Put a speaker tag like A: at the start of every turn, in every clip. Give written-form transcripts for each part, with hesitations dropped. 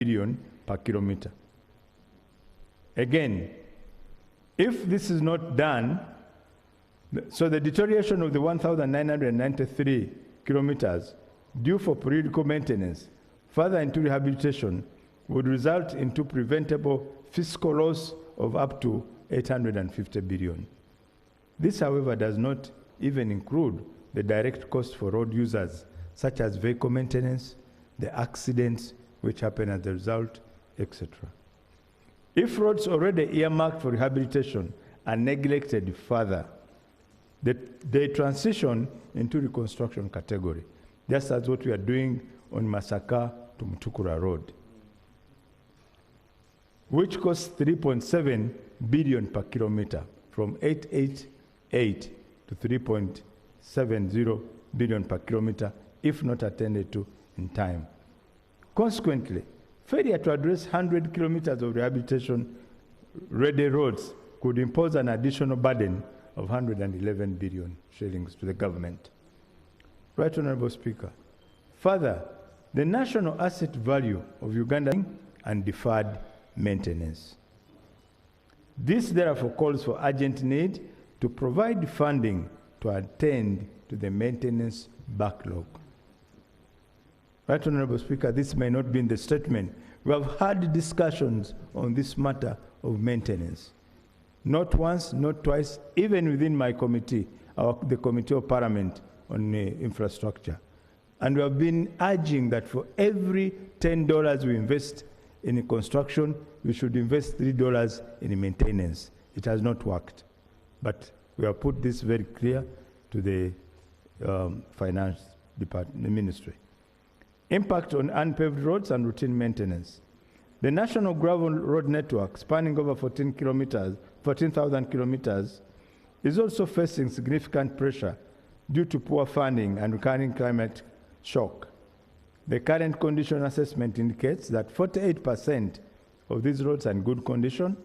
A: billion per kilometer. Again, if this is not done, so the deterioration of the 1,993 kilometers due for periodical maintenance further into rehabilitation would result into preventable fiscal loss of up to 850 billion. This, however, does not even include the direct cost for road users, such as vehicle maintenance, the accidents which happen as a result, etc. If roads already earmarked for rehabilitation are neglected further, they transition into reconstruction category, just as what we are doing on Masaka to Mutukura Road, which costs 3.7 billion per kilometer, from 888 to 3.70 billion per kilometer, if not attended to in time. Consequently, failure to address 100 kilometers of rehabilitation-ready roads could impose an additional burden of 111 billion shillings to the government. Right Honorable Speaker. Further, the national asset value of Uganda and deferred maintenance. This therefore calls for urgent need to provide funding to attend to the maintenance backlog. Right Honorable Speaker, this may not be in the statement. We have had discussions on this matter of maintenance. Not once, not twice, even within my committee, the Committee of Parliament on Infrastructure. And we have been urging that for every $10 we invest in construction, we should invest $3 in maintenance. It has not worked. But we have put this very clear to the Finance Department, the Ministry. Impact on unpaved roads and routine maintenance. The national gravel road network, spanning over 14,000 kilometers, is also facing significant pressure due to poor funding and recurring climate shock. The current condition assessment indicates that 48% of these roads are in good condition,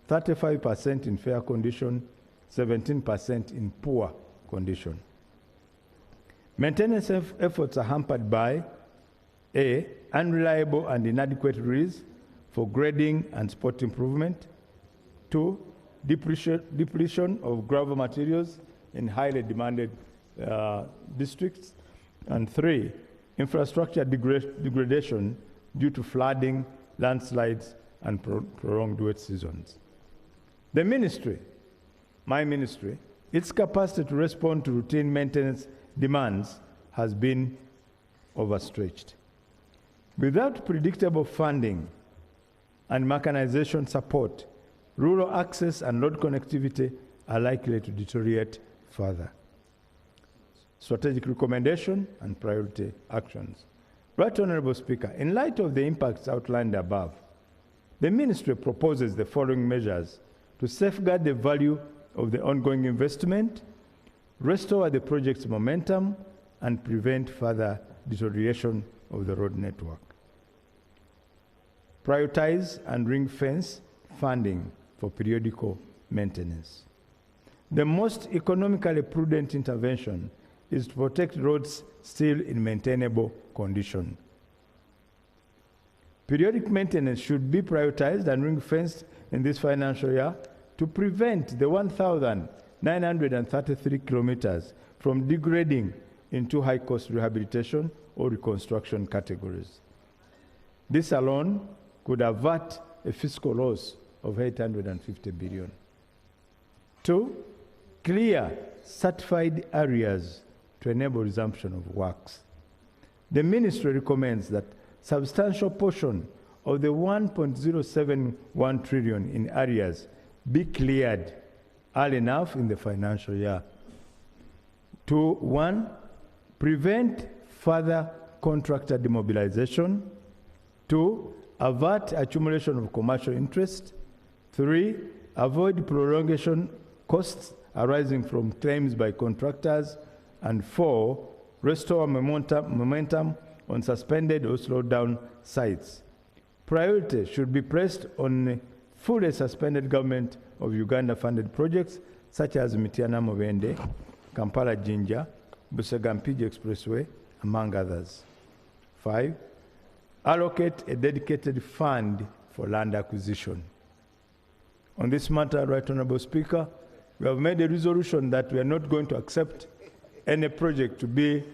A: 35% in fair condition, 17% in poor condition. Maintenance efforts are hampered by A, unreliable and inadequate rigs for grading and spot improvement. 2, depletion of gravel materials in highly demanded districts. And 3, infrastructure degradation due to flooding, landslides, and prolonged wet seasons. The ministry, my ministry, its capacity to respond to routine maintenance demands has been overstretched. Without predictable funding and mechanization support, rural access and road connectivity are likely to deteriorate further. Strategic recommendation and priority actions. Right Honorable Speaker, in light of the impacts outlined above, the Ministry proposes the following measures to safeguard the value of the ongoing investment, restore the project's momentum, and prevent further deterioration of the road network. Prioritize and ring-fence funding for periodical maintenance. The most economically prudent intervention is to protect roads still in maintainable condition. Periodic maintenance should be prioritized and ring-fenced in this financial year to prevent the 1,933 kilometers from degrading into high-cost rehabilitation or reconstruction categories. This alone could avert a fiscal loss of 850 billion. 2, clear certified areas to enable resumption of works. The Ministry recommends that substantial portion of the 1.071 trillion in areas be cleared early enough in the financial year. 2, 1, prevent further contractor demobilization. 2, avert accumulation of commercial interest. 3, avoid prolongation costs arising from claims by contractors. And 4, restore momentum on suspended or slowed down sites. Priority should be placed on fully suspended Government of Uganda funded projects such as Mityana Mubende, Kampala Jinja, Busega Mpigi Expressway, among others. 5, allocate a dedicated fund for land acquisition. On this matter, Right Honorable Speaker, we have made a resolution that we are not going to accept any project to be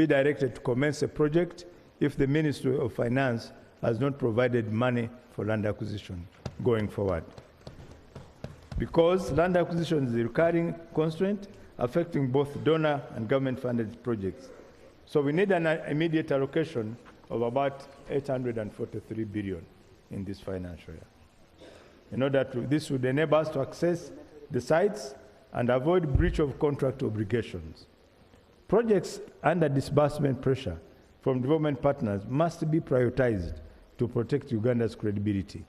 A: directed to commence a project if the Ministry of Finance has not provided money for land acquisition going forward. Because land acquisition is a recurring constraint affecting both donor and government-funded projects. So we need an immediate allocation of about 843 billion in this financial year. In order to, this would enable us to access the sites and avoid breach of contract obligations. Projects under disbursement pressure from development partners must be prioritized to protect Uganda's credibility.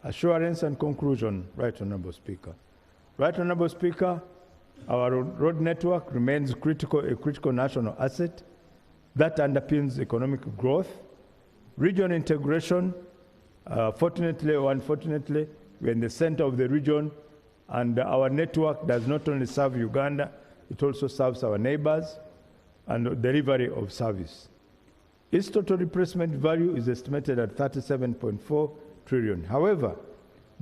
A: Assurance and conclusion, Right Honorable Speaker. Right Honorable Speaker, our road network remains a critical national asset that underpins economic growth, regional integration. Fortunately or unfortunately, we're in the center of the region, and our network does not only serve Uganda, it also serves our neighbors and delivery of service. Its total replacement value is estimated at 37.4 trillion. However,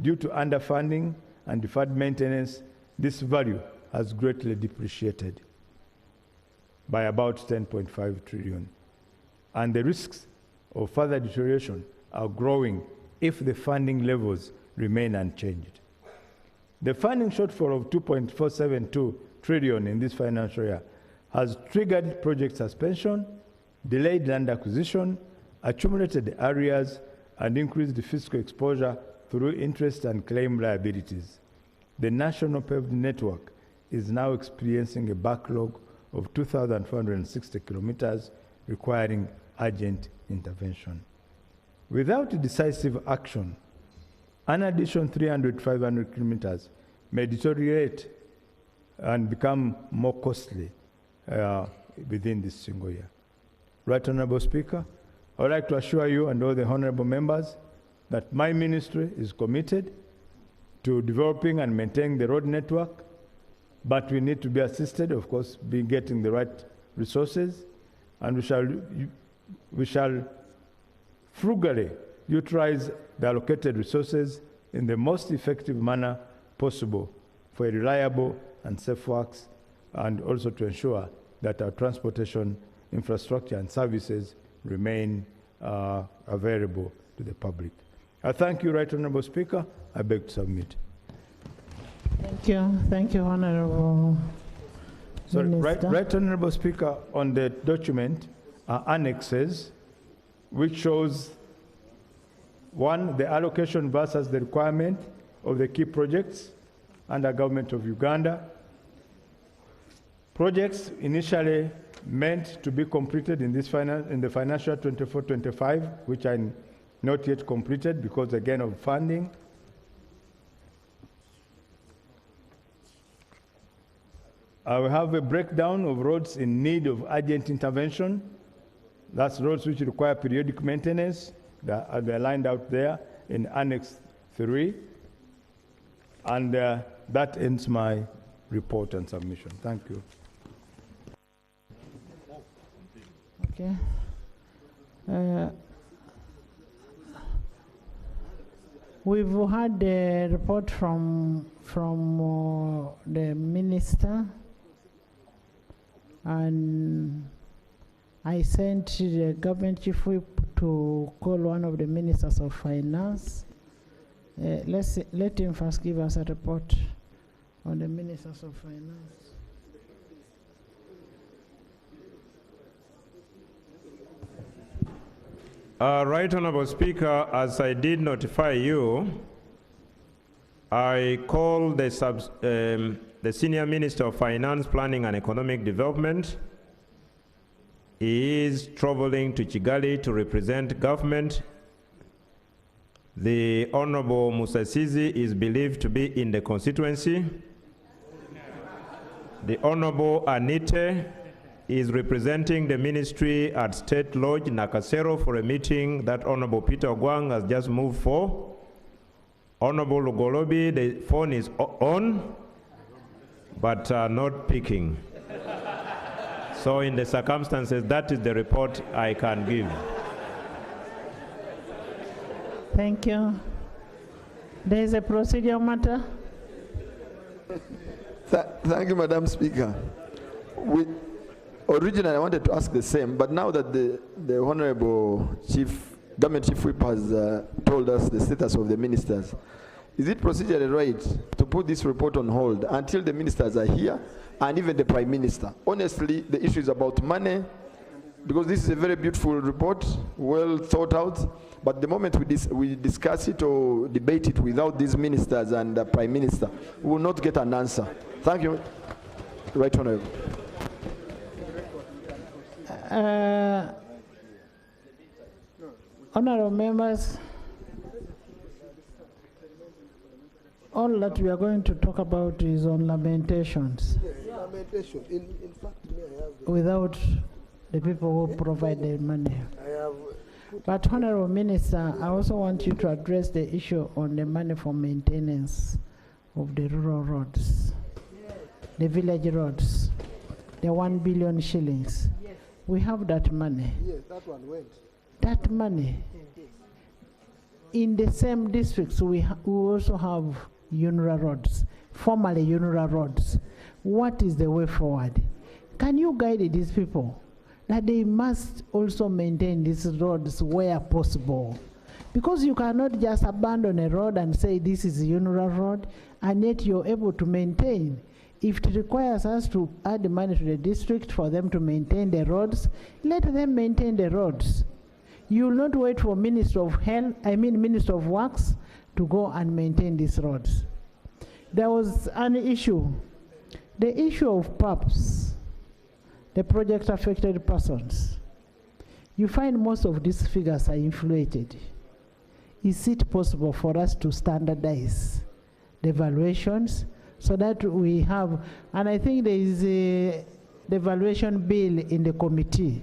A: due to underfunding and deferred maintenance, this value has greatly depreciated by about 10.5 trillion. And the risks of further deterioration are growing if the funding levels remain unchanged. The funding shortfall of 2.472 trillion in this financial year has triggered project suspension, delayed land acquisition, accumulated arrears, and increased the fiscal exposure through interest and claim liabilities. The national paved network is now experiencing a backlog of 2,460 kilometers requiring urgent intervention. Without decisive action, an additional 500 kilometers may deteriorate and become more costly within this single year. Right Honorable Speaker, I would like to assure you and all the honorable members that my ministry is committed to developing and maintaining the road network, but we need to be assisted, of course, be getting the right resources, and we shall frugally utilize the allocated resources in the most effective manner possible for a reliable and safe works, and also to ensure that our transportation infrastructure and services remain available to the public. I thank you, Right Honorable Speaker. I beg to submit.
B: Thank you, Honorable Minister.
A: Right Honorable Speaker, on the document are annexes which shows, one, the allocation versus the requirement of the key projects under Government of Uganda. Projects initially meant to be completed in this in the financial 24-25, which are not yet completed because again of funding. I will have a breakdown of roads in need of urgent intervention. That's roads which require periodic maintenance. They're lined out there in Annex 3. And that ends my report and submission. Thank you.
B: Okay. We've had a report from the minister, and I sent the government chief whip to call one of the ministers of finance. Let him first give us a report on the ministers of finance.
C: Right Honorable Speaker, as I did notify you, I called the Senior Minister of Finance, Planning and Economic Development. He is traveling to Kigali to represent government. The Honorable Musasizi is believed to be in the constituency. The Honorable Anite is representing the ministry at State Lodge, Nakasero, for a meeting that Honorable Peter Ogwang has just moved for. Honorable Lugolobi, the phone is on, but not picking. So in the circumstances, that is the report I can give.
B: Thank you. There is a procedural matter.
D: Thank you, Madam Speaker. Originally, I wanted to ask the same, but now that the Honorable Government Chief Whip has told us the status of the ministers, is it procedurally right to put this report on hold until the ministers are here and even the Prime Minister? Honestly, the issue is about money, because this is a very beautiful report, well thought out, but the moment we discuss it or debate it without these ministers and the Prime Minister, we will not get an answer. Thank you. Right Honorable.
B: Honorable members, all that we are going to talk about is on lamentations.
E: Yes, lamentation. In fact, me, I have.
B: Without the people who provide the money.
E: I have.
B: But Honorable Minister, I also want you to address the issue on the money for maintenance of the rural roads, the village roads, the 1 billion shillings.
E: Yes.
B: We have that money.
E: Yes, that one went.
B: That money, in the same districts, we also have UNRA roads, formerly UNRA roads. What is the way forward? Can you guide these people that they must also maintain these roads where possible? Because you cannot just abandon a road and say this is a UNRA road, and yet you're able to maintain. If it requires us to add money to the district for them to maintain the roads, let them maintain the roads. You will not wait for Minister of Works to go and maintain these roads. There was an issue, the issue of PAPs, the project affected persons. You find most of these figures are inflated. Is it possible for us to standardize the valuations so that we have, and I think there is the valuation bill in the committee.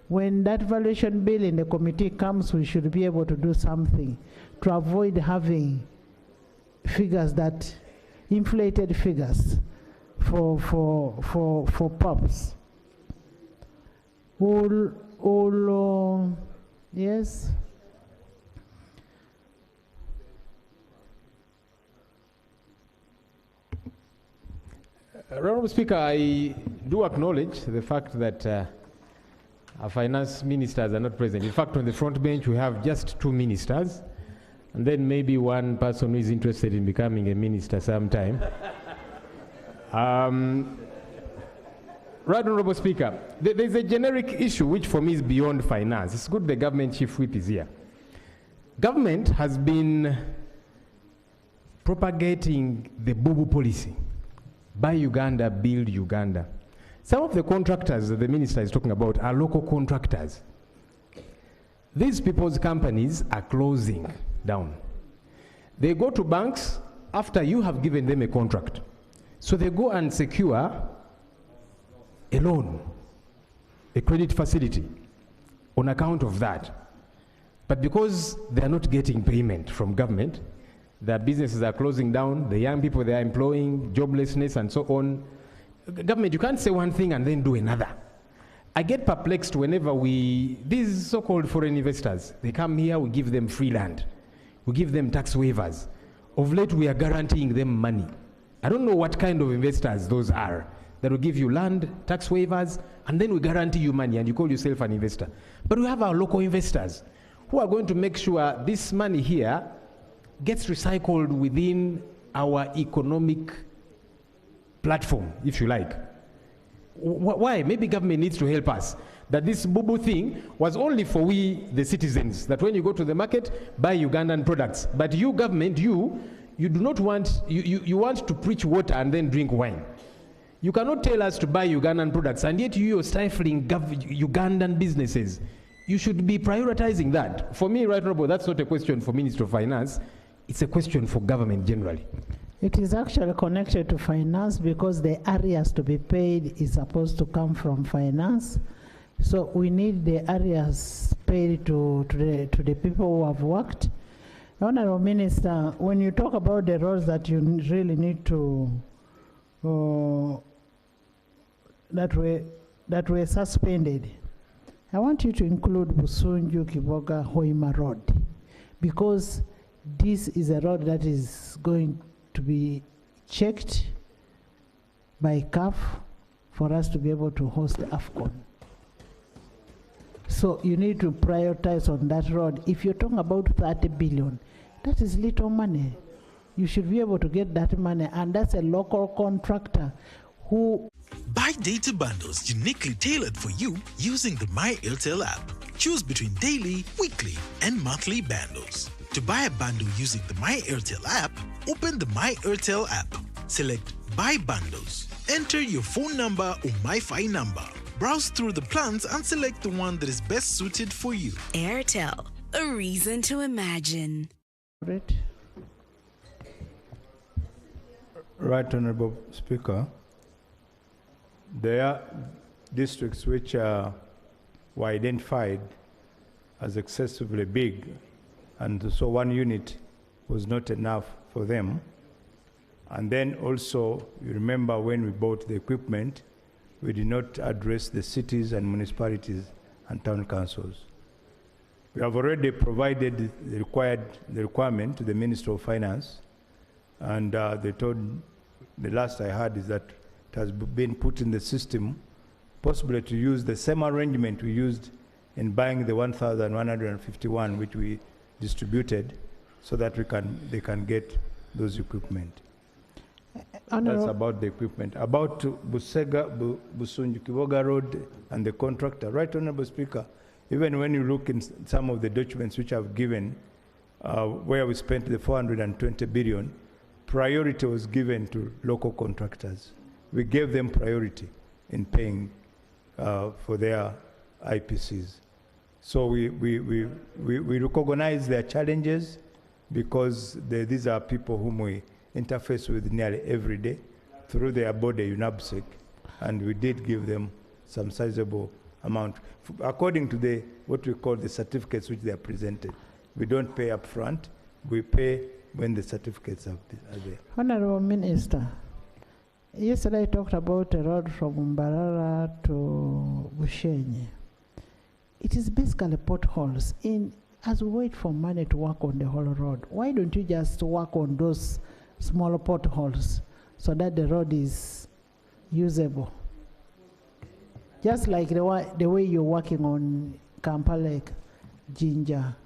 B: When that valuation bill in the committee comes, we should be able to do something to avoid having figures that, inflated figures for PAPs. Yes?
F: Honourable Speaker, I do acknowledge the fact that our finance ministers are not present. In fact, on the front bench, we have just 2 ministers, and then maybe one person who is interested in becoming a minister sometime. Right, Honourable Speaker, there's a generic issue which for me is beyond finance. It's good the government chief whip is here. Government has been propagating the Bubu policy. Buy Uganda, build Uganda. Some of the contractors that the minister is talking about are local contractors. These people's companies are closing down. They go to banks after you have given them a contract. So they go and secure a loan, a credit facility on account of that. But because they are not getting payment from government, their businesses are closing down, the young people they are employing, joblessness and so on. Government, you can't say one thing and then do another. I get perplexed whenever these so-called foreign investors, they come here, we give them free land. We give them tax waivers. Of late, we are guaranteeing them money. I don't know what kind of investors those are that will give you land, tax waivers, and then we guarantee you money and you call yourself an investor. But we have our local investors who are going to make sure this money here gets recycled within our economic platform, if you like. Why? Maybe government needs to help us. That this Bubu thing was only for we, the citizens, that when you go to the market, buy Ugandan products. But you, government, you do not want, you want to preach water and then drink wine. You cannot tell us to buy Ugandan products, and yet you are stifling Ugandan businesses. You should be prioritizing that. For me, right, Robo, that's not a question for Minister of Finance. It's a question for government generally.
B: It is actually connected to finance because the areas to be paid is supposed to come from finance. So we need the areas paid to the people who have worked. Honourable Minister, when you talk about the roads that you really need to, that were suspended, I want you to include Busunju, Kiboga, Hoima Road. because this is a road that is going to be checked by CAF for us to be able to host the AFCON. So you need to prioritize on that road. If you're talking about 30 billion, that is little money. You should be able to get that money, and that's a local contractor who...
G: Buy data bundles uniquely tailored for you using the My Airtel app. Choose between daily, weekly, and monthly bundles. To buy a bundle using the My Airtel app, open the My Airtel app. Select Buy Bundles. Enter your phone number or MiFi number. Browse through the plans and select the one that is best suited for you.
H: Airtel, a reason to imagine.
A: Right, Honorable Speaker. There are districts which were identified as excessively big, and so one unit was not enough for them. And then also, you remember when we bought the equipment, we did not address the cities and municipalities and town councils. We have already provided the requirement to the Minister of Finance, and they told, the last I heard is that it has been put in the system, possibly to use the same arrangement we used in buying the 1,151 which we distributed, so that they can get those equipment. That's about the equipment. About Busunju Kiboga Road and the contractor. Right, Honorable Speaker, even when you look in some of the documents which I've given, where we spent the 420 billion, priority was given to local contractors. We gave them priority in paying for their IPCs. So we recognize their challenges, because these are people whom we interface with nearly every day through their body, UNABSEC, and we did give them some sizable amount. According to what we call the certificates which they are presented, we don't pay up front, we pay when the certificates are there.
B: Honorable Minister, yesterday I talked about a road from Mbarara to Bushenyi. It is basically potholes. As we wait for money to work on the whole road, why don't you just work on those smaller potholes so that the road is usable? Just like the way you're working on Kampala Jinja.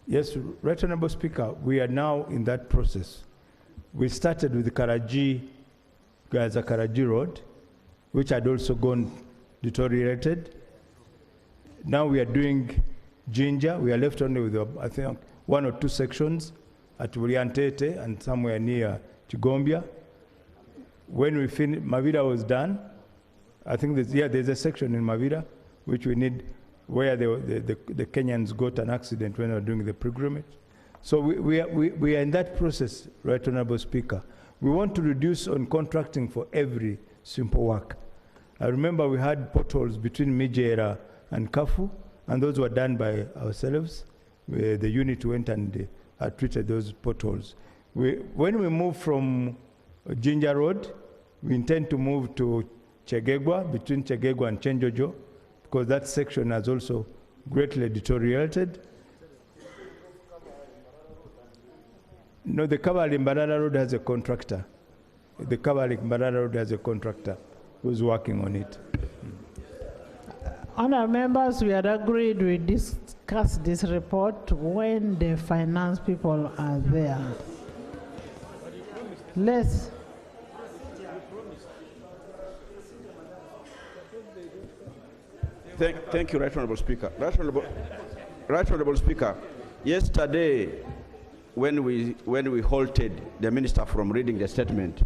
A: Yes, Right Honorable Speaker, we are now in that process. We started with the Gaza Karaji Road, which had also gone deteriorated. Now we are doing Jinja. We are left only with, I think, 1 or 2 sections at Uriantete and somewhere near Chigombia. When we finished, Mavira was done. I think there's a section in Mavira which we need, where the Kenyans got an accident when they were doing the pilgrimage. So we are in that process, Right Honorable Speaker. We want to reduce on contracting for every simple work. I remember we had potholes between Mijera and Kafu, and those were done by ourselves. The unit went and treated those potholes. When we move from Jinja Road, we intend to move to Chegegwa, between Chegegwa and Chenjojo, because that section has also greatly deteriorated. No, the Kabali-Mbarara Road has a contractor. The Kabali-Mbarara Road has a contractor who's working on it.
B: Honourable members, we had agreed we discuss this report when the finance people are there.
I: Thank you, Right Honourable Speaker. Right Honourable Speaker, yesterday when we halted the minister from reading the statement,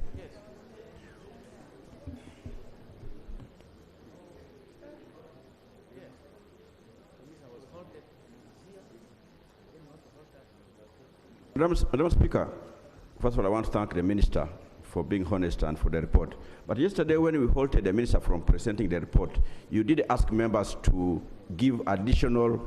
I: Madam Speaker, first of all, I want to thank the minister for being honest and for the report. But yesterday, when we halted the minister from presenting the report, you did ask members to give additional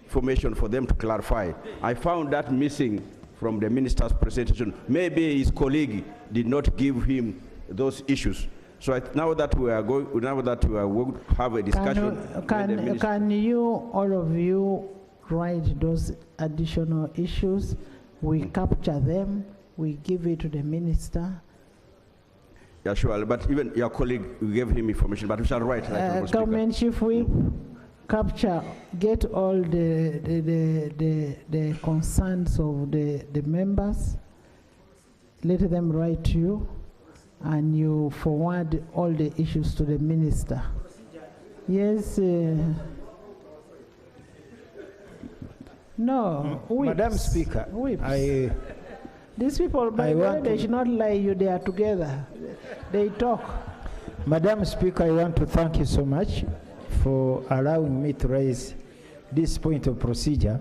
I: information for them to clarify. I found that missing from the minister's presentation. Maybe his colleague did not give him those issues. So now that we are going to have a discussion.
B: Can you, all of you, write those additional issues, we capture them, we give it to the minister.
I: Yeah, sure, but even your colleague, we gave him information, but we shall write. Like Honorable Speaker.
B: Government Chief Whip, capture, get all the concerns of the members, let them write to you, and you forward all the issues to the minister. Yes. No.
J: Madam
B: whips.
J: Speaker,
B: Whips. These people, by the way, they should not lie you, they are together. They talk.
J: Madam Speaker, I want to thank you so much for allowing me to raise this point of procedure.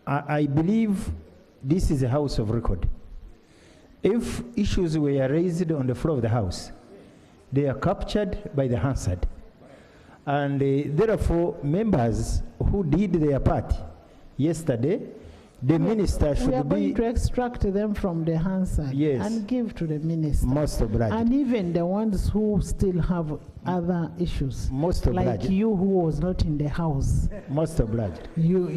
J: I believe this is a house of record. If issues were raised on the floor of the house, they are captured by the Hansard. And therefore, members who did their part yesterday, the minister should be...
B: We are going to extract them from the Hansard,
J: yes,
B: and give to the minister.
J: Most obliged.
B: And even the ones who still have other issues.
J: Most obliged.
B: Like you who was not in the house.
J: Most obliged.
B: You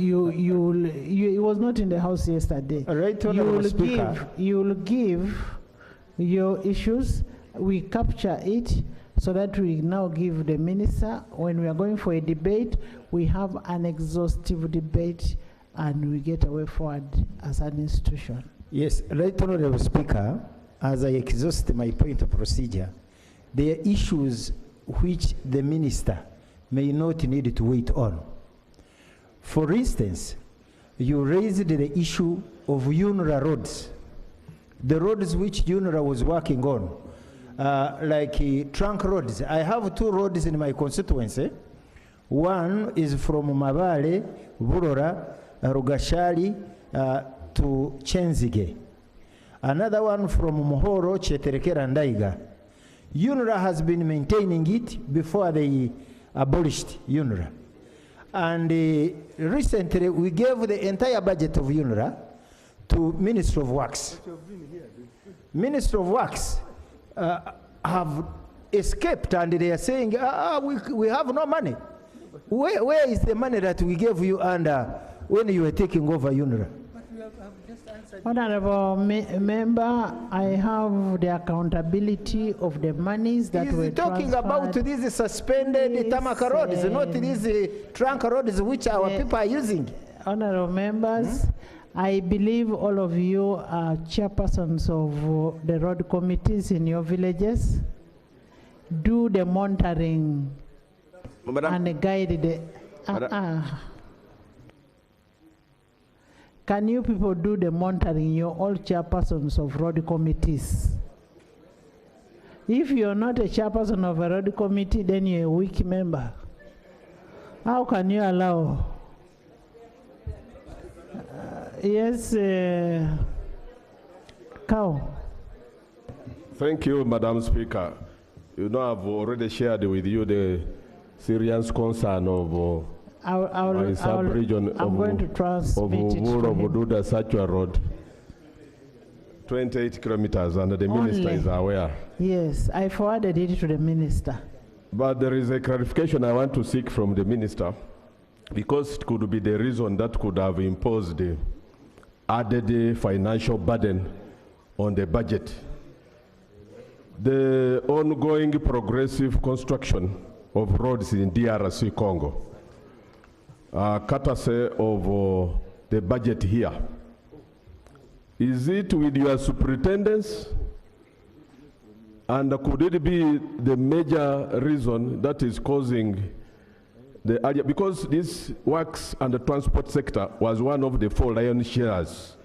B: was not in the house yesterday.
J: Right, Honorable Speaker.
B: You will give your issues, we capture it, so that we now give the minister, when we are going for a debate, we have an exhaustive debate and we get a way forward as an institution.
J: Yes, Right Honorable Speaker, as I exhaust my point of procedure, there are issues which the minister may not need to wait on. For instance, you raised the issue of UNRA roads, the roads which UNRA was working on, like trunk roads. I have 2 roads in my constituency. One is from Mabale, Burora, Rugashali to Chenzige. Another one from Muhoro, Cheterekera, and Daiga. UNRA has been maintaining it before they abolished UNRA. And recently, we gave the entire budget of UNRA to Ministry of Works. Ministry of Works have escaped, and they are saying, we have no money. Where is the money that we gave you under when you were taking over UNRA?
B: Honorable member, I have the accountability of the monies that were
J: He's talking
B: transferred.
J: about these suspended Tamaka roads, not these trunk roads which our people are using.
B: Honorable members, I believe all of you are chairpersons of the road committees in your villages. Do the monitoring and guide the... Can you people do the monitoring? You're all chairpersons of road committees. If you're not a chairperson of a road committee, then you're a weak member. How can you allow? Yes, Cow.
K: Thank you, Madam Speaker. You know, I've already shared with you the serious concern of my sub-region
B: I'm going to transmit it to him.
K: Buda Sachua Road, 28 kilometers, and the minister is aware.
B: Yes, I forwarded it to the minister.
K: But there is a clarification I want to seek from the minister, because it could be the reason that could have imposed the added financial burden on the budget. The ongoing progressive construction of roads in DRC Congo, courtesy of the budget here. Is it with your superintendents? And could it be the major reason that is causing the area? Because this works and the transport sector was one of the 4 lion shares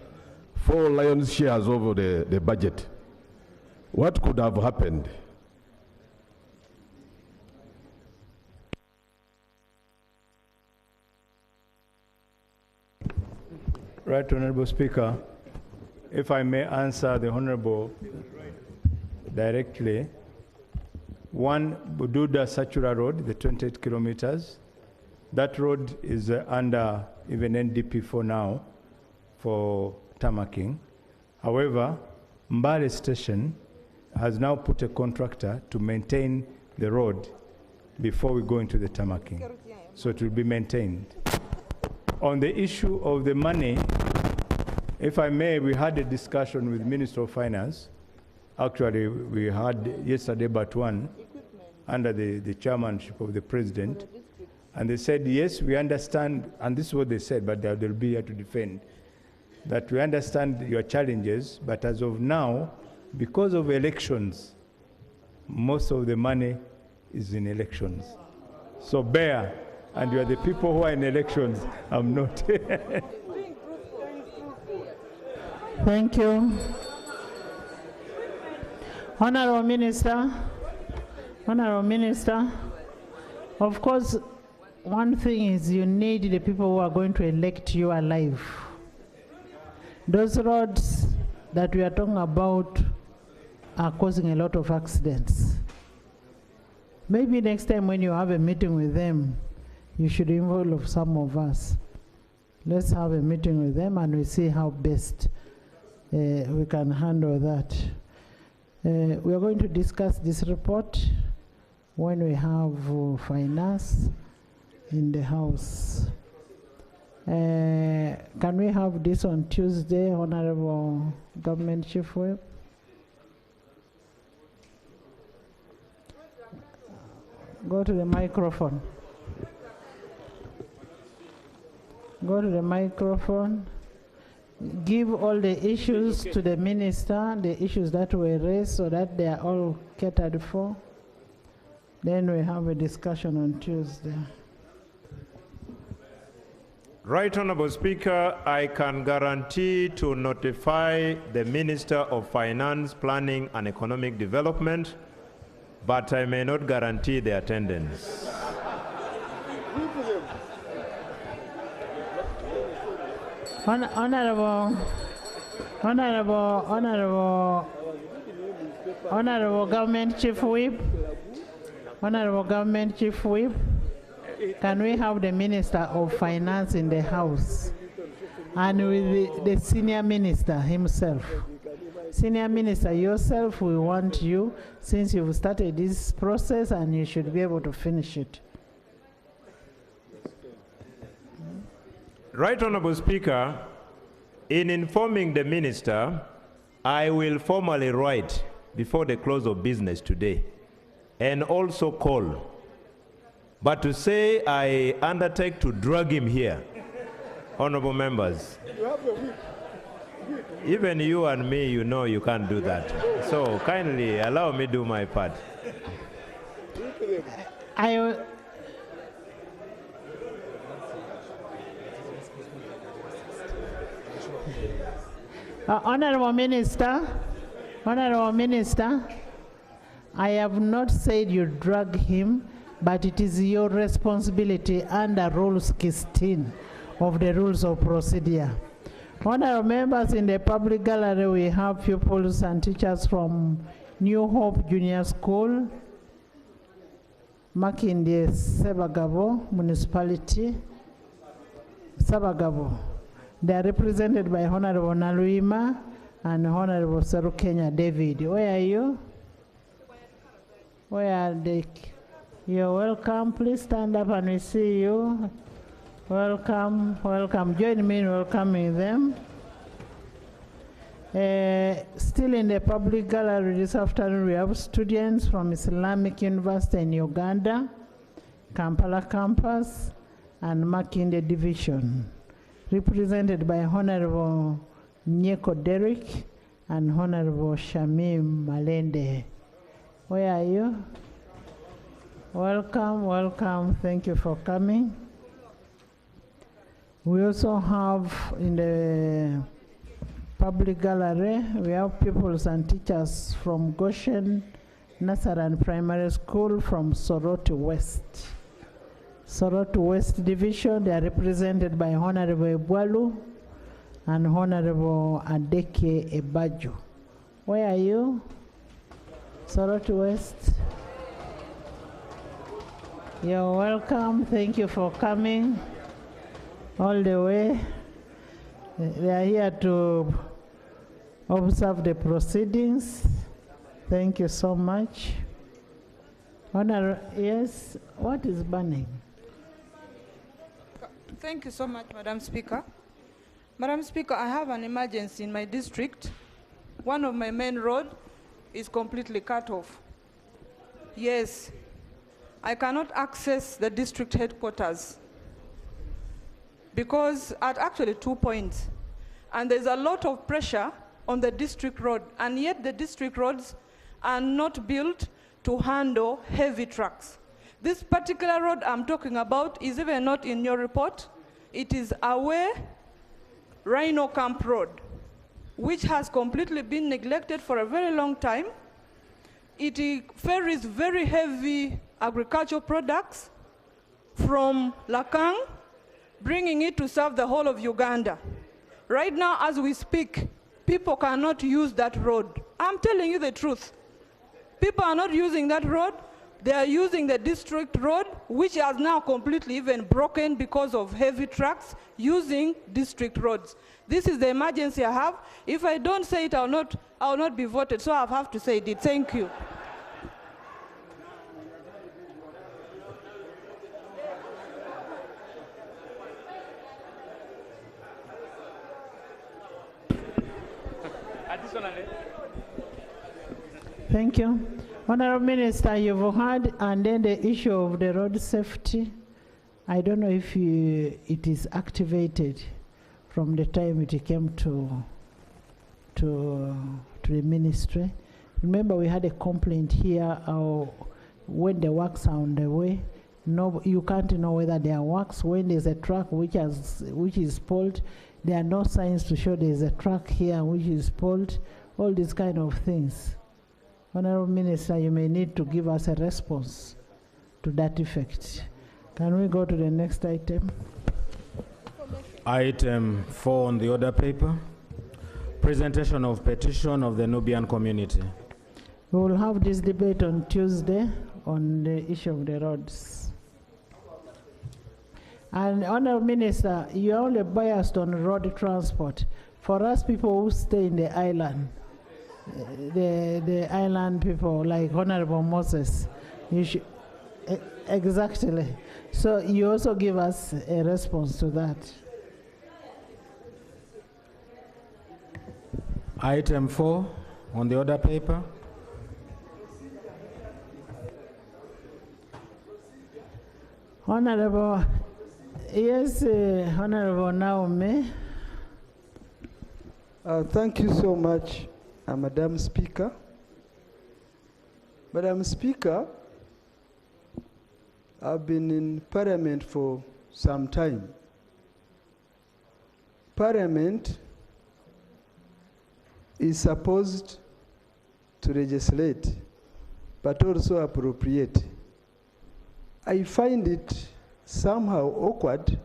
K: over the budget. What could have happened?
A: Right, Honorable Speaker, if I may answer the Honorable directly. One, Bududa Sachura Road, the 28 kilometers. That road is under even NDP for now, for tamaking. However, Mbale Station has now put a contractor to maintain the road before we go into the tamaking. So it will be maintained. On the issue of the money, if I may, we had a discussion with Minister of Finance. Actually, we had yesterday but one under the chairmanship of the president. And they said, yes, we understand, and this is what they said, but they'll be here to defend, that we understand your challenges, but as of now, because of elections, most of the money is in elections. So bear, and you are the people who are in elections. I'm not.
B: Thank you. Honorable Minister, of course, one thing is you need the people who are going to elect you alive. Those roads that we are talking about are causing a lot of accidents. Maybe next time when you have a meeting with them, you should involve some of us. Let's have a meeting with them and we see how best we can handle that. We are going to discuss this report when we have finance in the House. Can we have this on Tuesday, Honorable Government Chief Whip? Go to the microphone. Go to the microphone. Give all the issues to the minister, the issues that were raised, so that they are all catered for. Then we have a discussion on Tuesday.
C: Right, Honorable Speaker, I can guarantee to notify the Minister of Finance, Planning and Economic Development, but I may not guarantee the attendance.
B: Honorable Government Chief Whip, Honorable Government Chief Whip, can we have the Minister of Finance in the House and with the Senior Minister himself? Senior Minister, yourself, we want you, since you've started this process and you should be able to finish it.
C: Right, Honorable Speaker, in informing the Minister, I will formally write before the close of business today and also call. But to say I undertake to drag him here, honorable members, even you and me, you know you can't do that. So kindly allow me do my part.
B: Honorable Minister, I have not said you drag him, but it is your responsibility under Rule 16 of the Rules of Procedure. Honorable members, in the public gallery, we have pupils and teachers from New Hope Junior School, Makindye Sabagabo Municipality, Sabagabo. They are represented by Honorable Naluima and Honorable Serukenya David. Where are you? Where are they? You're welcome. Please stand up and we see you. Welcome, welcome. Join me in welcoming them. Still in the public gallery this afternoon, we have students from Islamic University in Uganda, Kampala campus, and Makindye Division, represented by Honorable Nyeko Derek and Honorable Shamim Malende. Where are you? Welcome, welcome. Thank you for coming. We also have in the public gallery, we have pupils and teachers from Goshen Nasaran Primary School from Soroti West. Soroti West Division, they are represented by Honorable Ebwalu and Honorable Adeke Ebaju. Where are you? Soroti West. You're welcome. Thank you for coming all the way. They are here to observe the proceedings. Thank you so much. Honor, yes, what is burning?
L: Thank you so much, Madam Speaker. Madam Speaker, I have an emergency in my district. One of my main roads is completely cut off. Yes, I cannot access the district headquarters because at actually 2 points. And there's a lot of pressure on the district road, and yet the district roads are not built to handle heavy trucks. This particular road I'm talking about is even not in your report. It is Away Rhino Camp Road, which has completely been neglected for a very long time. It ferries very heavy agricultural products from Lakang, bringing it to serve the whole of Uganda. Right now, as we speak, people cannot use that road. I'm telling you the truth. People are not using that road. They are using the district road, which has now completely even broken because of heavy trucks using district roads. This is the emergency I have. If I don't say it, I will not be voted, so I have to say it. Thank you.
B: Thank you. Honorable Minister, you've heard, and then the issue of the road safety. I don't know if it is activated from the time it came to the ministry. Remember, we had a complaint here when the works are on the way. No, you can't know whether there are works. When there's a truck which is pulled, there are no signs to show there's a truck here which is pulled. All these kind of things. Honorable Minister, you may need to give us a response to that effect. Can we go to the next item?
M: Item 4 on the order paper. Presentation of petition of the Nubian community.
B: We will have this debate on Tuesday on the issue of the roads. And Honorable Minister, you are only biased on road transport. For us people who stay in the island, the island people like Honorable Moses, you should, exactly. So you also give us a response to that.
M: Item 4 on the order paper.
B: Honorable, yes, Honorable Naomi.
E: Thank you so much, Madam Speaker. Madam Speaker, I've been in Parliament for some time. Parliament is supposed to legislate, but also appropriate. I find it somehow awkward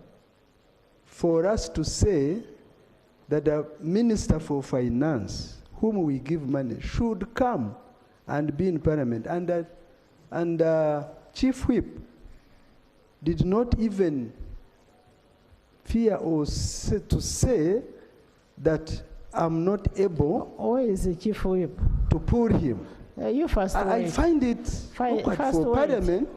E: for us to say that the Minister for Finance, whom we give money, should come and be in Parliament. And Chief Whip did not even fear or to say that I'm not able.
B: Where is the Chief Whip?
E: To pull him.
B: You first
E: I find it awkward for Parliament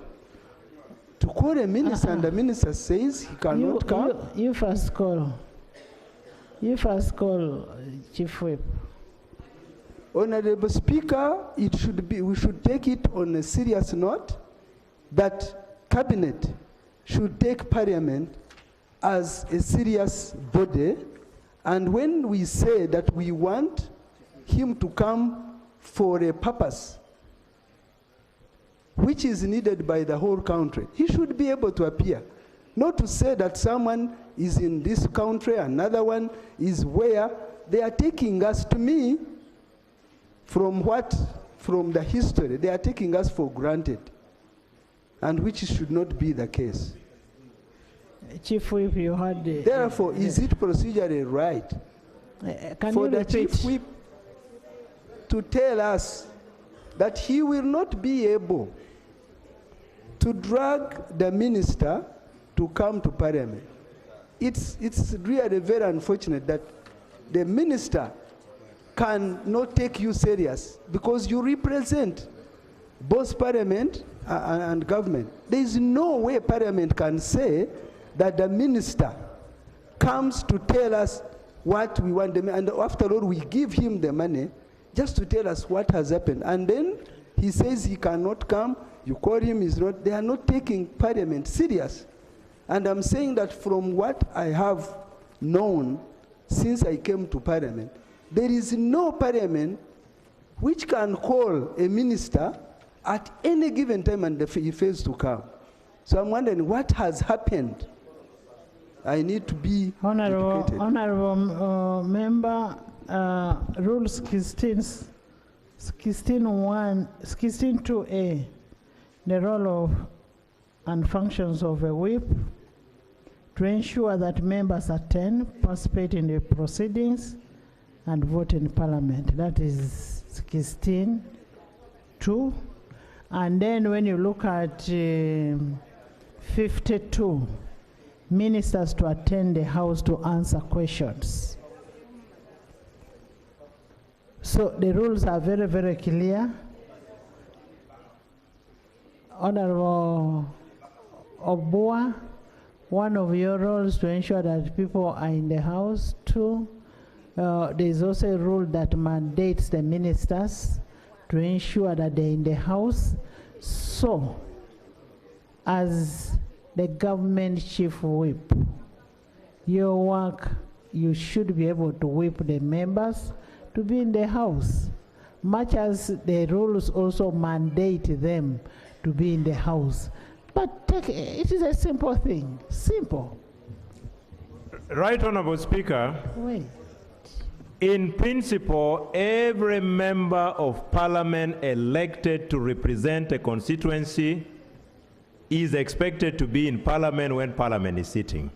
E: to call a minister and the minister says he cannot come.
B: You first call. You first call Chief Whip.
E: Honorable Speaker, we should take it on a serious note that Cabinet should take Parliament as a serious body, and when we say that we want him to come for a purpose which is needed by the whole country, he should be able to appear. Not to say that someone is in this country, another one is where. They are taking us, to me, from the history, they are taking us for granted, and which should not be the case.
B: Chief Whip, you had the...
E: Therefore, is it procedurally right for the Chief Whip to tell us that he will not be able to drag the minister to come to Parliament? It's really very unfortunate that the minister cannot take you serious because you represent both Parliament and government. There is no way Parliament can say that the minister comes to tell us what we want, and after all, we give him the money just to tell us what has happened. And then he says he cannot come, you call him, they are not taking Parliament serious. And I'm saying that from what I have known since I came to Parliament, there is no Parliament which can call a minister at any given time and he fails to come. So I'm wondering what has happened. I need to be educated.
B: Honorable member, Rule 16.2a, the role of and functions of a whip to ensure that members attend, participate in the proceedings, and vote in Parliament. That is 16.2. And then when you look at 52, ministers to attend the House to answer questions. So the rules are very, very clear. Honorable Obua, one of your roles to ensure that people are in the House. Two, there is also a rule that mandates the ministers to ensure that they're in the House. So, as the government chief whip, your work, you should be able to whip the members to be in the House, much as the rules also mandate them to be in the House. But it is a simple thing, simple.
C: Right Honorable Speaker.
B: Wait.
C: In principle, every member of Parliament elected to represent a constituency is expected to be in Parliament when Parliament is sitting.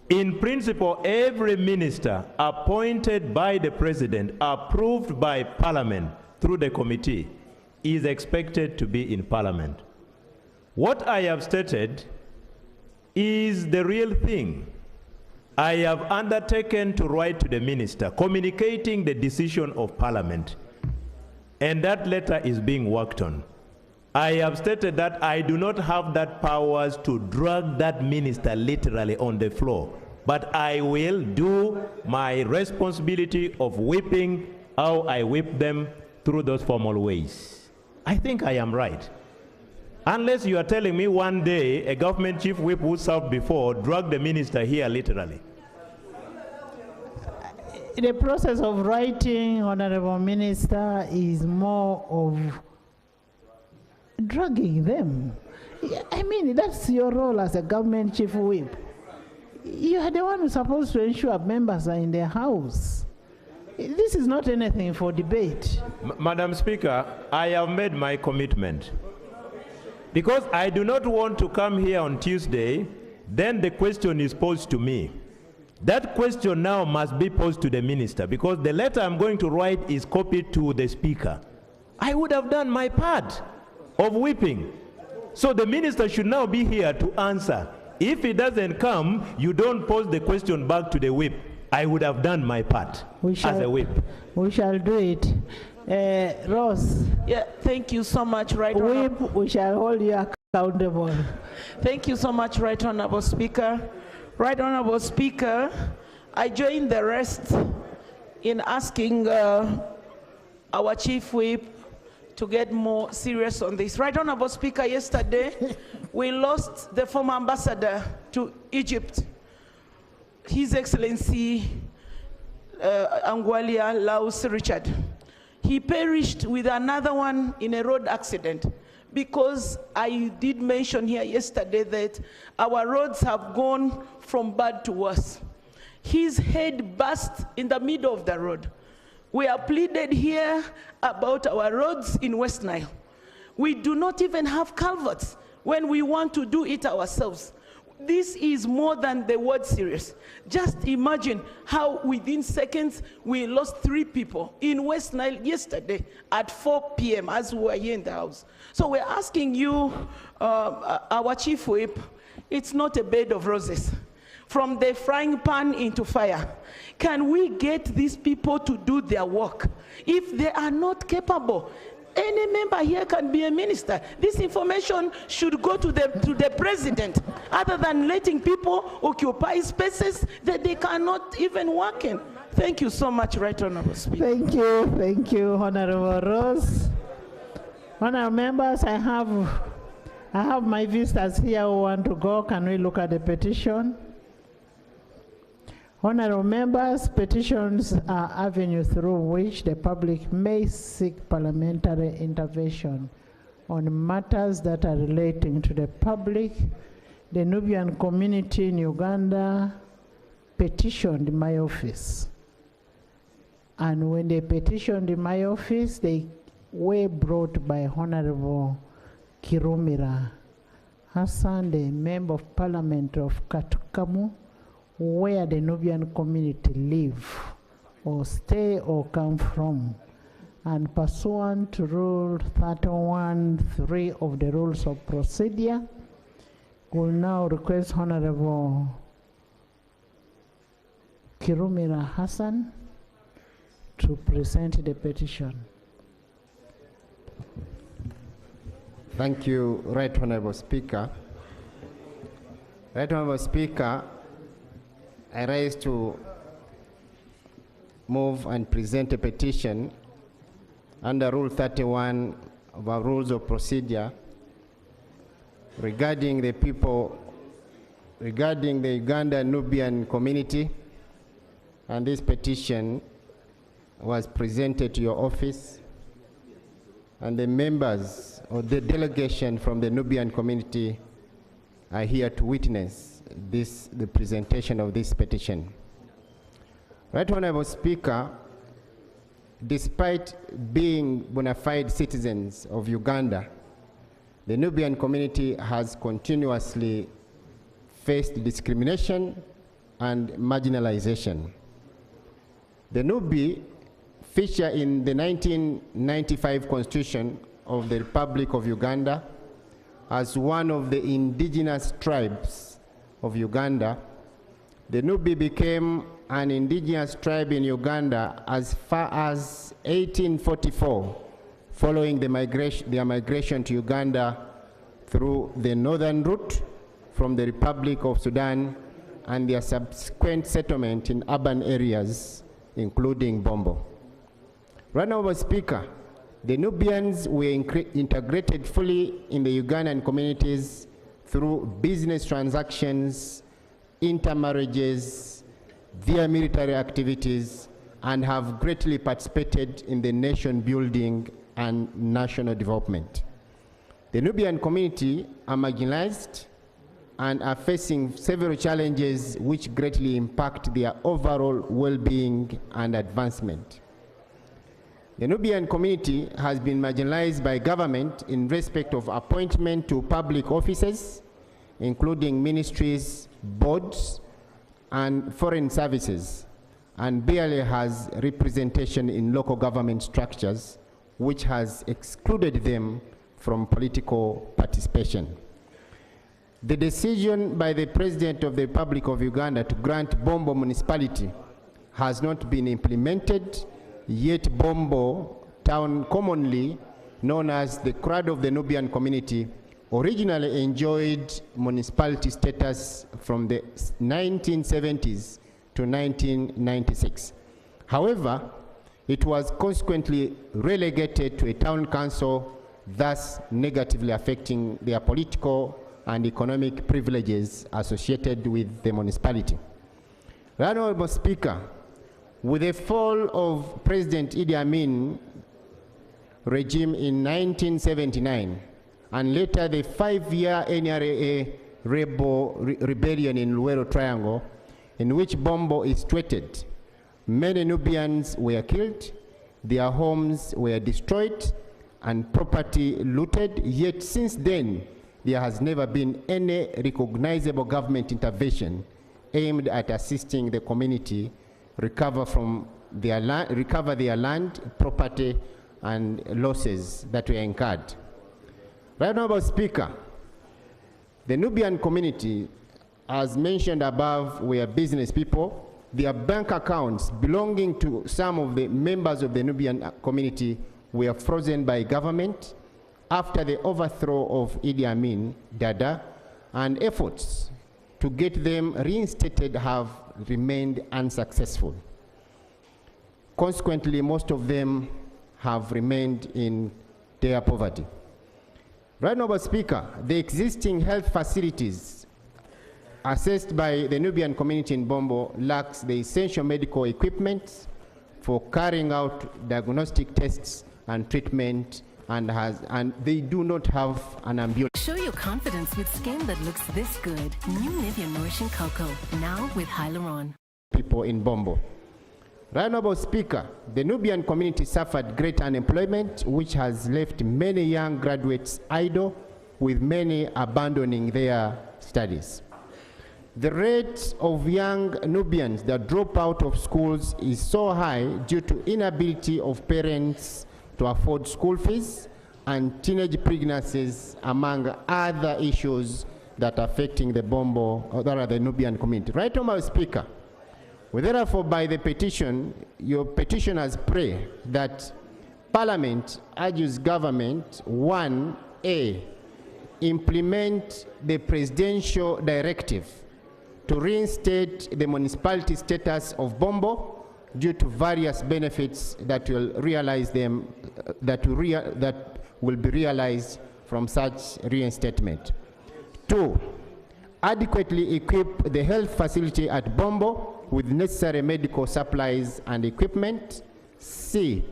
C: In principle, every minister appointed by the President, approved by Parliament through the committee, is expected to be in Parliament. What I have stated is the real thing. I have undertaken to write to the minister, communicating the decision of Parliament, and that letter is being worked on. I have stated that I do not have that powers to drag that minister literally on the floor, but I will do my responsibility of whipping how I whip them through those formal ways. I think I am right. Unless you are telling me one day a government chief whip who served before dragged the minister here literally.
B: The process of writing, Honorable Minister, is more of dragging them. I mean, that's your role as a government chief whip. You are the one who's supposed to ensure members are in the House. This is not anything for debate.
C: Madam Speaker, I have made my commitment. Because I do not want to come here on Tuesday, then the question is posed to me. That question now must be posed to the minister, because the letter I'm going to write is copied to the speaker. I would have done my part of whipping. So the minister should now be here to answer. If he doesn't come, you don't pose the question back to the whip. I would have done my part as a whip.
B: We shall do it. Ross.
N: Yeah, thank you so much, Right
B: Whip, we shall hold you accountable.
N: Thank you so much, Right Honorable Speaker. Right Honorable Speaker, I join the rest in asking our Chief Whip to get more serious on this. Right Honorable Speaker, yesterday we lost the former ambassador to Egypt, His Excellency Angwalia Laus Richard. He perished with another one in a road accident, because I did mention here yesterday that our roads have gone from bad to worse. His head burst in the middle of the road. We are pleaded here about our roads in West Nile. We do not even have culverts when we want to do it ourselves. This is more than the word serious. Just imagine how within seconds we lost 3 people in West Nile yesterday at 4 p.m. as we were here in the House. So we're asking you, our Chief Whip, it's not a bed of roses. From the frying pan into fire. Can we get these people to do their work? If they are not capable, Any member here can be a minister. This information should go to the president, other than letting people occupy spaces that they cannot even work in. Thank you so much, Right Honorable Speaker.
B: Thank you, Honorable Rose. Honorable members, I have my visitors here who want to go. Can we look at the petition? Honorable members, petitions are avenues through which the public may seek parliamentary intervention on matters that are relating to the public. The Nubian community in Uganda petitioned my office. And when they petitioned in my office, they were brought by Honorable Kirumira Hassan, the Member of Parliament of Katukamu, where the Nubian community live or stay or come from. And pursuant to Rule 31(3) of the Rules of Procedure, will now request Honorable Kirumira Hassan to present the petition.
O: Thank you, Right Honorable Speaker. Right Honorable Speaker, I rise to move and present a petition under Rule 31 of our Rules of Procedure regarding the Uganda Nubian community, and this petition was presented to your office, and the members of the delegation from the Nubian community are here to witness the presentation of this petition. Right Honorable Speaker, despite being bona fide citizens of Uganda, the Nubian community has continuously faced discrimination and marginalization. The Nubi feature in the 1995 Constitution of the Republic of Uganda as one of the indigenous tribes of Uganda. The Nubi became an indigenous tribe in Uganda as far as 1844, following their migration to Uganda through the northern route from the Republic of Sudan and their subsequent settlement in urban areas, including Bombo. Right now, Mr. Speaker, the Nubians were integrated fully in the Ugandan communities through business transactions, intermarriages, their military activities, and have greatly participated in the nation building and national development. The Nubian community are marginalized and are facing several challenges which greatly impact their overall well-being and advancement. The Nubian community has been marginalized by government in respect of appointment to public offices, including ministries, boards, and foreign services, and barely has representation in local government structures, which has excluded them from political participation. The decision by the President of the Republic of Uganda to grant Bombo municipality has not been implemented, yet Bombo town, commonly known as the Crowd of the Nubian community, originally enjoyed municipality status from the 1970s to 1996. However, it was consequently relegated to a town council, thus negatively affecting their political and economic privileges associated with the municipality. Honorable Speaker, with the fall of President Idi Amin regime in 1979, and later the 5-year NRA rebellion in Luero Triangle, in which Bombo is threatened, many Nubians were killed, their homes were destroyed, and property looted, yet since then, there has never been any recognizable government intervention aimed at assisting the community recover their land, property, and losses that were incurred. Right, Honorable Speaker, the Nubian community, as mentioned above, were business people. Their bank accounts belonging to some of the members of the Nubian community were frozen by government after the overthrow of Idi Amin Dada, and efforts to get them reinstated have remained unsuccessful. Consequently, most of them have remained in dire poverty. Right, Honorable Speaker, the existing health facilities assessed by the Nubian community in Bombo lacks the essential medical equipment for carrying out diagnostic tests and treatment, and they do not have an ambulance.
P: Show your confidence with skin that looks this good. New Nivea Nourishing Cocoa, now with Hyaluron.
O: People in Bombo. Right, Honorable Speaker, the Nubian community suffered great unemployment, which has left many young graduates idle, with many abandoning their studies. The rate of young Nubians that drop out of schools is so high due to inability of parents to afford school fees and teenage pregnancies, among other issues that are affecting the Bombo, or the Nubian community. Right, Honorable Speaker, we therefore, by the petition, your petitioners pray that Parliament urges government, 1A, implement the presidential directive to reinstate the municipality status of Bombo due to various benefits that will realize them, that will be realized from such reinstatement. 2, adequately equip the health facility at Bombo with necessary medical supplies and equipment. C,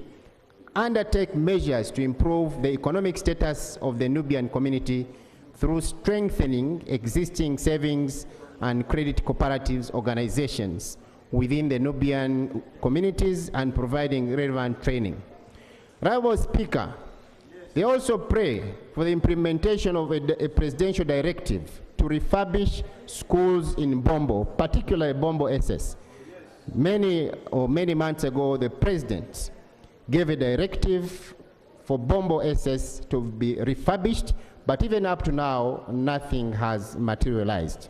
O: undertake measures to improve the economic status of the Nubian community through strengthening existing savings and credit cooperatives organizations within the Nubian communities and providing relevant training. Honorable Speaker, they also pray for the implementation of a presidential directive to refurbish schools in Bombo, particularly Bombo SS. Many months ago, the president gave a directive for Bombo SS to be refurbished, but even up to now, nothing has materialized.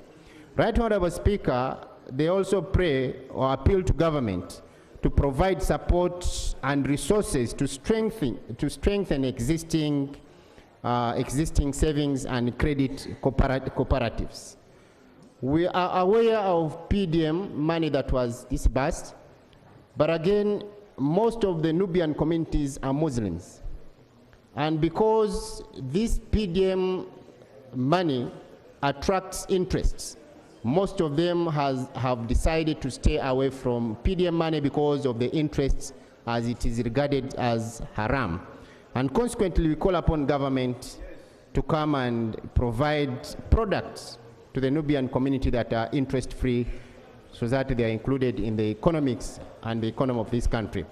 O: Right, Honorable Speaker, they also pray or appeal to government to provide support and resources to strengthen existing savings and credit cooperatives. We are aware of PDM money that was disbursed, but again, most of the Nubian communities are Muslims. And because this PDM money attracts interests, most of them have decided to stay away from PDM money because of the interests, as it is regarded as haram. And consequently, we call upon government to come and provide products to the Nubian community that are interest-free, so that they are included in the economics and the economy of this country.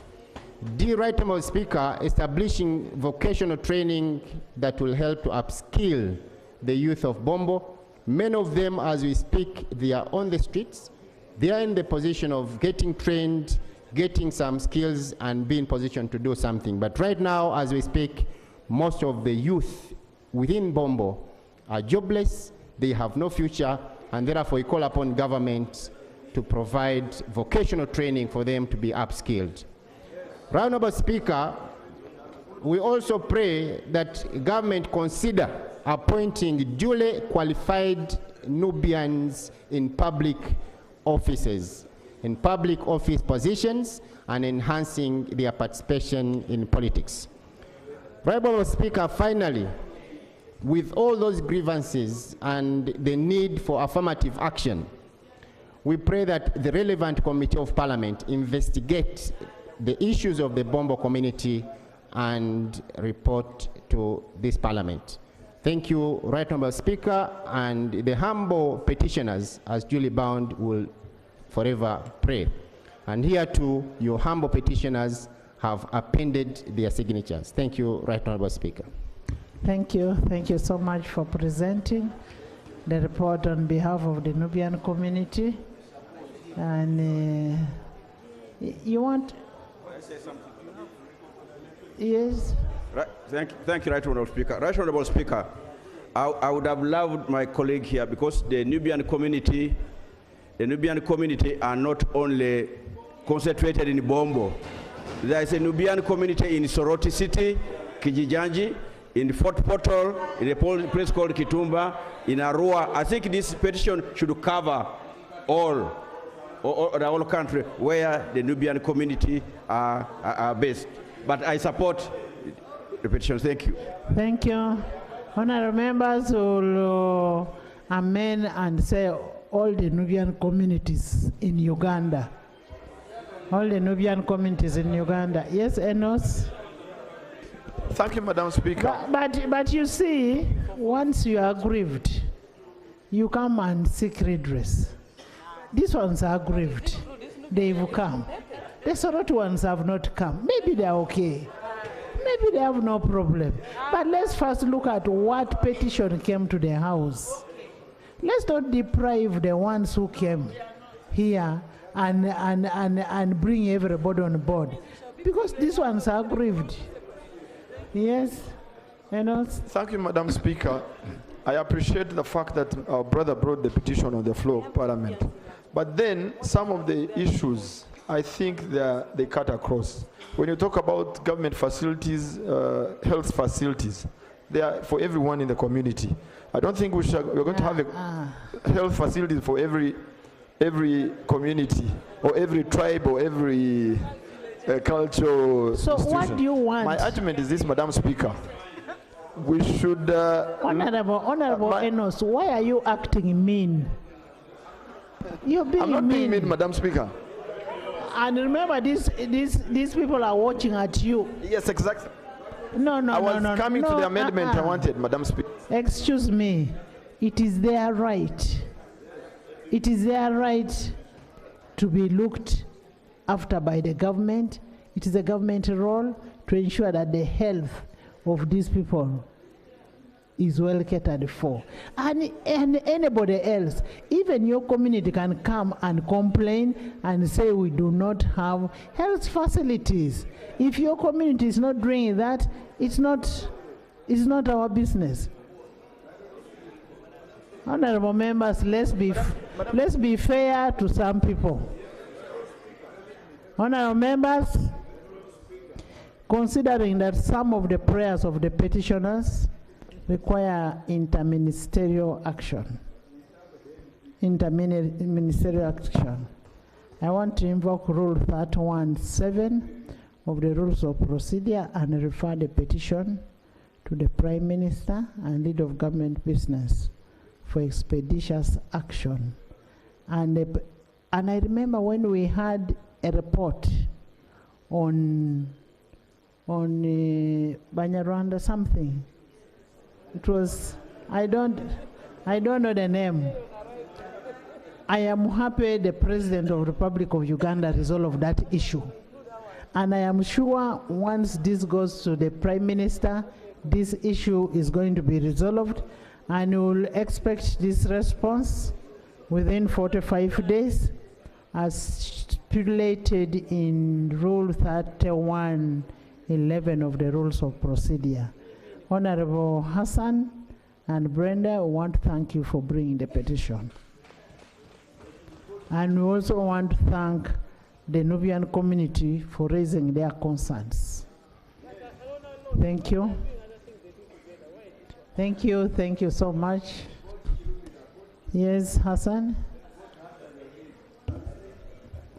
O: D, right, Honorable Speaker, establishing vocational training that will help to upskill the youth of Bombo. Many of them, as we speak, they are on the streets. They are in the position of getting trained, getting some skills, and being positioned to do something. But right now, as we speak, most of the youth within Bombo are jobless, they have no future, and therefore we call upon government to provide vocational training for them to be upskilled. Right, Honorable Speaker, we also pray that government consider appointing duly qualified Nubians in public offices, in public office positions, and enhancing their participation in politics. Right, Honorable Speaker, finally, with all those grievances and the need for affirmative action, we pray that the relevant committee of Parliament investigate the issues of the Bombo community and report to this Parliament. Thank you, Right Honorable Speaker, and the humble petitioners, as duly bound, will forever pray. And here too, your humble petitioners have appended their signatures. Thank you, Right Honorable Speaker.
B: Thank you. Thank you so much for presenting the report on behalf of the Nubian community. And you want? Say something. Yes.
I: Right. Thank you, Right Honorable Speaker. Right Honorable Speaker, I would have loved my colleague here, because the Nubian community are not only concentrated in Bombo. There is a Nubian community in Soroti City, Kijijanji, in Fort Portal, in a place called Kitumba, in Arua. I think this petition should cover all the whole country where the Nubian community are based. But I support the petition. Thank you.
B: Thank you. Honorable members will amend and say all the Nubian communities in Uganda. All the Nubian communities in Uganda. Yes, Enos?
D: Thank you, Madam Speaker.
B: But you see, once you are aggrieved, you come and seek redress. These ones are aggrieved. They've come. The Soroti ones have not come. Maybe they're okay. Maybe they have no problem. But let's first look at what petition came to the house. Let's not deprive the ones who came here and bring everybody on board. Because these ones are aggrieved. Yes?
D: Thank you, Madam Speaker. I appreciate the fact that our brother brought the petition on the floor of Parliament. But then some of the issues, I think they cut across. When you talk about government facilities, health facilities, they are for everyone in the community. I don't think we're going to have a health facility for every community or every tribe or every cultural
B: So
D: institution.
B: what do you want?
D: My argument is this, Madam Speaker. We should...
B: Honorable Enos, why are you acting mean? You're being
D: I'm not being mean, Madam Speaker.
B: And remember, these people are watching at you.
D: Yes, exactly.
B: No.
D: I was coming to the amendment I wanted, Madam Speaker.
B: Excuse me. It is their right. It is their right to be looked after by the government. It is a government role to ensure that the health of these people is well catered for. And anybody else, even your community can come and complain and say we do not have health facilities. If your community is not doing that, it's not our business. Honorable members, let's be fair to some people. Honorable members, considering that some of the prayers of the petitioners require interministerial action. I want to invoke Rule 31(7) of the Rules of Procedure and refer the petition to the Prime Minister and Leader of Government Business for expeditious action. And I remember when we had a report on Banyarwanda something. It was, I don't know the name. I am happy the President of the Republic of Uganda resolved that issue. And I am sure once this goes to the Prime Minister, this issue is going to be resolved, and we will expect this response within 45 days as stipulated in Rule 31(11) of the Rules of Procedure. Honorable Hassan and Brenda, we want to thank you for bringing the petition. And we also want to thank the Nubian community for raising their concerns. Thank you. Thank you so much. Yes, Hassan?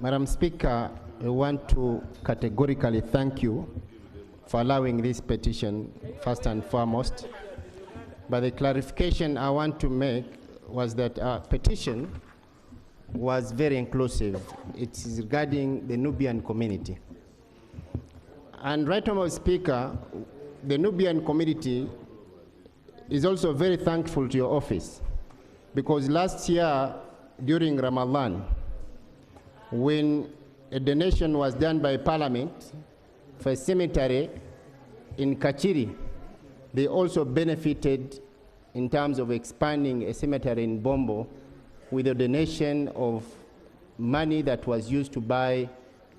O: Madam Speaker, I want to categorically thank you for allowing this petition first and foremost. But the clarification I want to make was that our petition was very inclusive. It is regarding the Nubian community. And Right Honourable Speaker, the Nubian community is also very thankful to your office, because last year during Ramadan, when a donation was done by Parliament for a cemetery in Kachiri, they also benefited in terms of expanding a cemetery in Bombo with a donation of money that was used to buy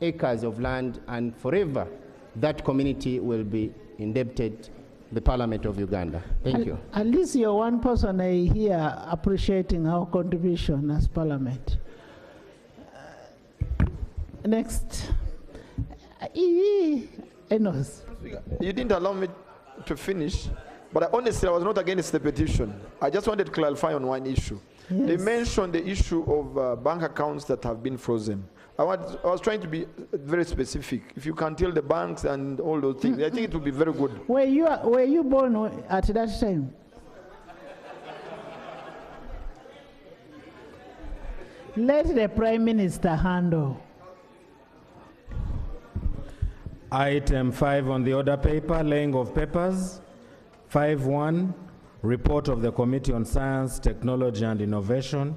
O: acres of land, and forever that community will be indebted to the Parliament of Uganda. Thank you.
B: At least you're one person I hear appreciating our contribution as Parliament. Next. Enos.
D: You didn't allow me to finish, but honestly, I was not against the petition. I just wanted to clarify on one issue.
B: Yes.
D: They mentioned the issue of bank accounts that have been frozen. I was trying to be very specific. If you can tell the banks and all those things, I think it would be very good.
B: Were you born at that time? Let the Prime Minister handle.
M: Item 5 on the order paper, laying of papers. 5.1, report of the Committee on Science, Technology and Innovation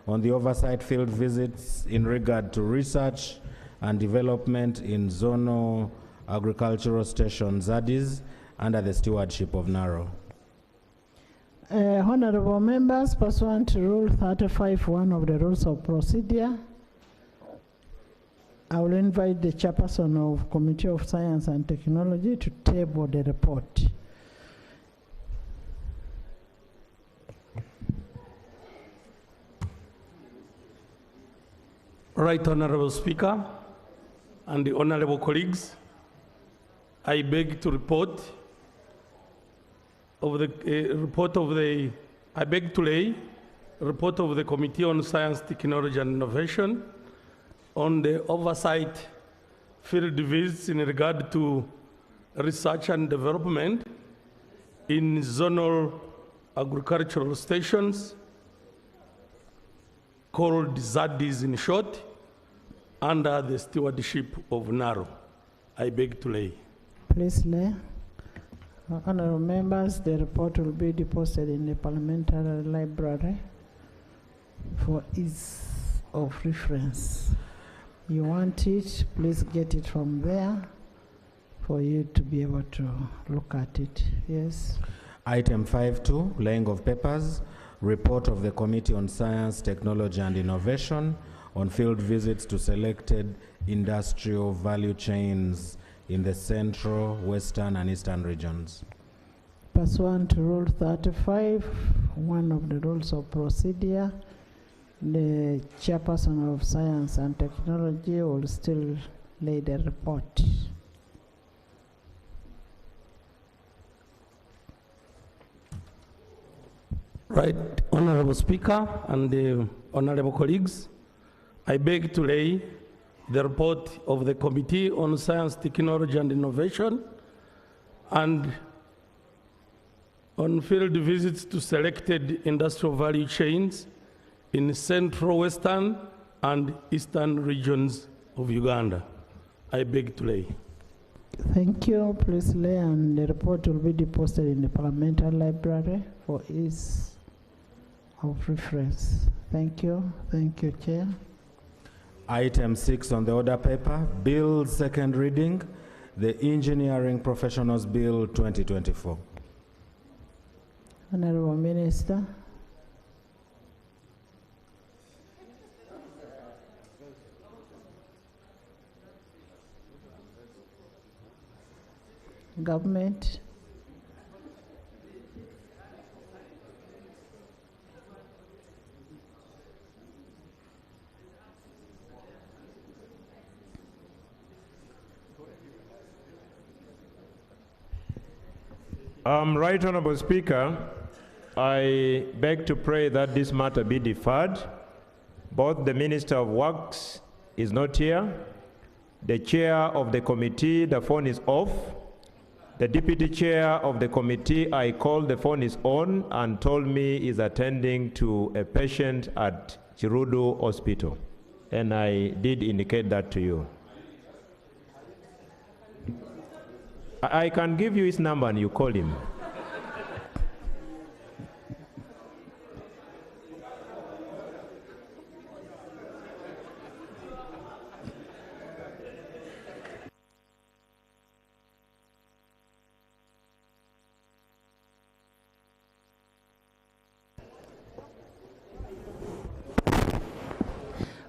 M: on the oversight field visits in regard to research and development in zonal agricultural stations, ZADIs, under the stewardship of NARO.
B: Honorable members, pursuant to Rule 35(1) of the Rules of Procedure, I will invite the chairperson of Committee of Science and Technology to table the report.
Q: Right Honorable Speaker and the honorable colleagues, I beg to report of the I beg to lay a report of the Committee on Science, Technology and Innovation on the oversight field visits in regard to research and development in zonal agricultural stations, called ZADIs in short, under the stewardship of NARO. I beg to lay.
B: Please lay. Honorable members, the report will be deposited in the parliamentary library for ease of reference. You want it, please get it from there for you to be able to look at it. Yes.
M: Item 5.2, laying of papers, report of the Committee on Science, Technology and Innovation on field visits to selected industrial value chains in the central, western and eastern regions.
B: Pursuant to Rule 35(1) of the Rules of Procedure, the chairperson of Science and Technology will still lay the report.
Q: Right, Honorable Speaker and the honorable colleagues, I beg to lay the report of the Committee on Science, Technology and Innovation and on field visits to selected industrial value chains in central, western and eastern regions of Uganda. I beg to lay.
B: Thank you. Please lay, and the report will be deposited in the parliamentary library for ease of reference. Thank you. Thank you, Chair.
M: Item 6 on the order paper, Bill second reading, the Engineering Professionals Bill 2024.
B: Honorable Minister. Government.
C: Right Honorable Speaker, I beg to pray that this matter be deferred. Both the Minister of Works is not here. The chair of the committee, the phone is off. The deputy chair of the committee, I called, the phone is on and told me is attending to a patient at Chirudu Hospital. And I did indicate that to you. I can give you his number and you call him.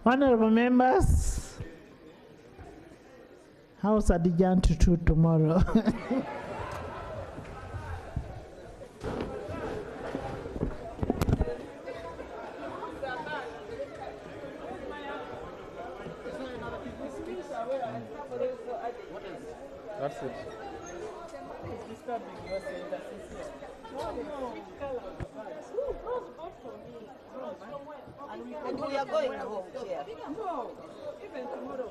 B: Honorable members, how's Adijan Tutu tomorrow?
M: That's it.
R: And we are going home, Chair.
L: No, even tomorrow.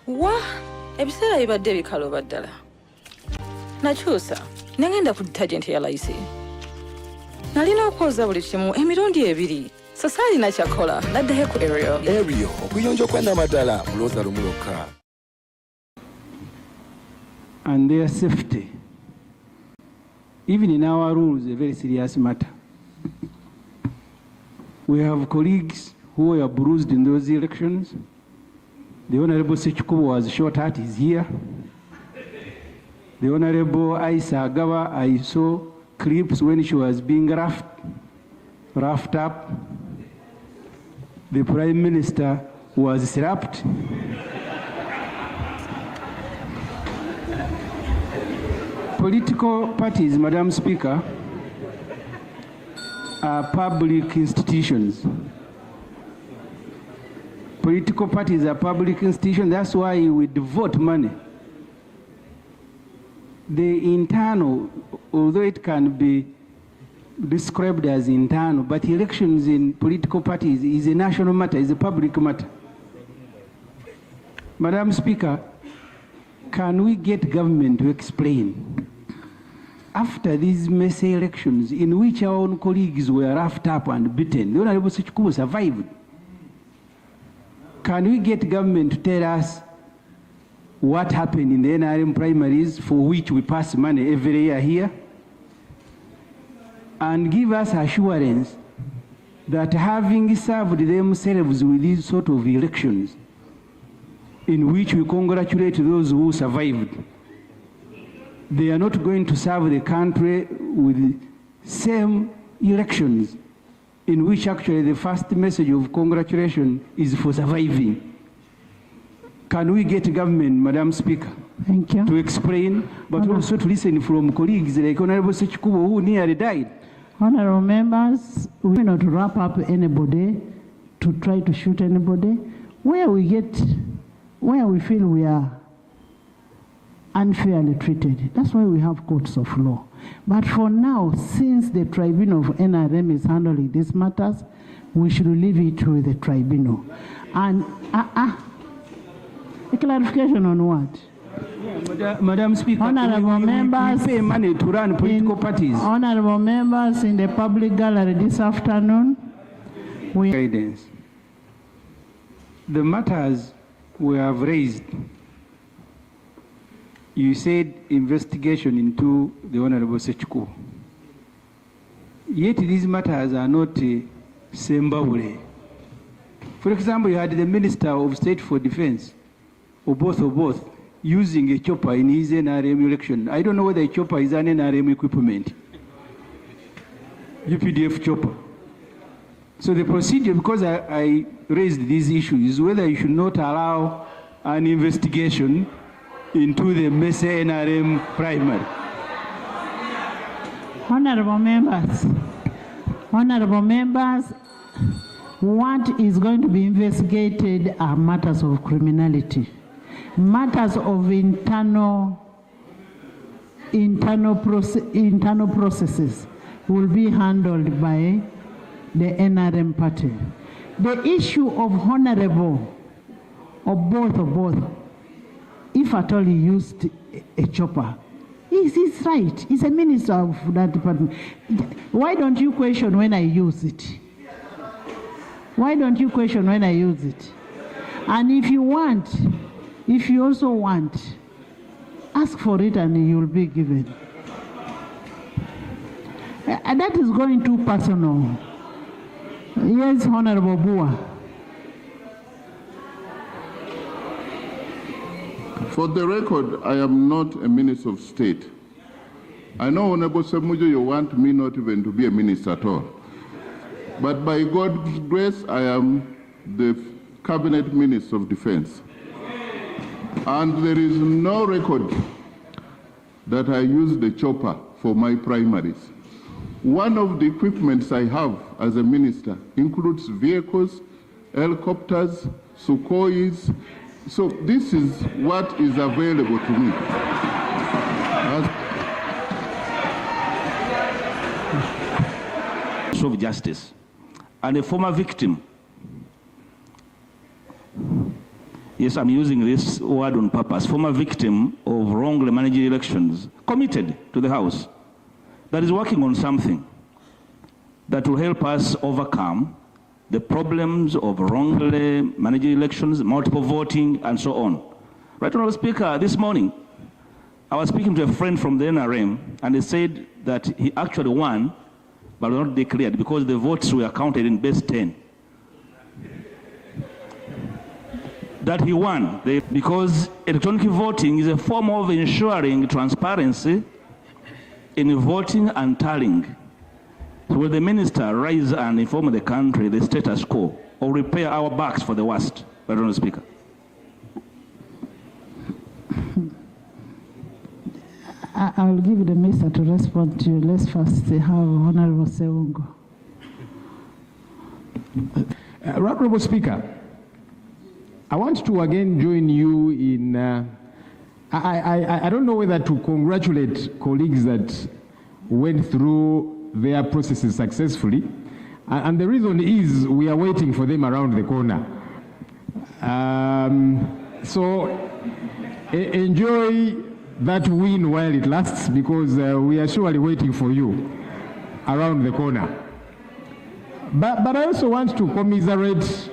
S: Wa ebiseera bibadde bikaluba ddala nakyusa nagenda ku detergent ya layisi nalina okwoza buli kimu emirundi ebiri so saalina kyakola naddayo ku Ariel
T: okuyonja okwenda ddala mulooza lumu lwokka.
E: And their safety, even in our rules, a very serious matter. We have colleagues who were bruised in those elections. The Honorable Sechikubo was shot at, is here. The Honorable Aisa Agawa, I saw clips when she was being roughed up. The Prime Minister was slapped. Political parties, Madam Speaker, are public institutions. Political parties are public institutions. That's why we devote money. The internal, although it can be described as internal, but elections in political parties is a national matter, is a public matter. Madam Speaker, can we get government to explain, after these messy elections in which our own colleagues were roughed up and beaten, the Honorable Sechikubo survived, can we get government to tell us what happened in the NRM primaries for which we pass money every year here? And give us assurance that having served themselves with these sort of elections, in which we congratulate those who survived, they are not going to serve the country with the same elections in which actually the first message of congratulation is for surviving. Can we get government, Madam Speaker,
B: thank you,
E: to explain, but also to listen from colleagues like Honorable Sechikubo, who nearly died?
B: Honorable members, we will not wrap up anybody to try to shoot anybody. Where we feel we are unfairly treated, that's why we have courts of law. But for now, since the tribunal of NRM is handling these matters, we should leave it with the tribunal. And a clarification on what?
E: Yeah, Madam Speaker,
B: honorable members,
E: we pay money to run political parties.
B: Honorable members in the public gallery this afternoon,
E: guidance. The matters we have raised, you said investigation into the Honorable Sechikubo. Yet these matters are not Sembabule. For example, you had the Minister of State for Defense, or both, using a chopper in his NRM election. I don't know whether a chopper is an NRM equipment. UPDF chopper. So the procedure, because I raised these issues, is whether you should not allow an investigation into the messy NRM primary.
B: Honorable members, what is going to be investigated are matters of criminality. Matters of internal processes will be handled by the NRM party. the issue of honorable, of both, if at all he used a chopper, he's right. He's a minister of that department. Why don't you question when I use it? Why don't you question when I use it? And if you also want, ask for it and you'll be given. And that is going too personal. Yes, Honorable Bua.
U: For the record, I am not a minister of state. I know, Honorable Semujo, you want me not even to be a minister at all. But by God's grace, I am the cabinet minister of defense. And there is no record that I use the chopper for my primaries. One of the equipments I have as a minister includes vehicles, helicopters, Sukhois. So this is what is available to me.
V: Of justice and a former victim. Yes, I'm using this word on purpose. Former victim of wrongly managed elections, committed to the House, that is working on something that will help us overcome the problems of wrongly managed elections, multiple voting, and so on. Right, Honorable Speaker, this morning, I was speaking to a friend from the NRM, and he said that he actually won, but not declared because the votes were counted in base 10. That he won because electronic voting is a form of ensuring transparency in voting and tallying. So will the minister rise and inform the country the status quo or repair our backs for the worst? Honorable Speaker.
B: I will give the minister to respond to you. Let's first have Honorable Seungo.
F: Honorable Speaker, I want to again join you in, I don't know whether to congratulate colleagues that went through their processes successfully, and the reason is we are waiting for them around the corner. So enjoy that win while it lasts, because we are surely waiting for you around the corner. But I also want to commiserate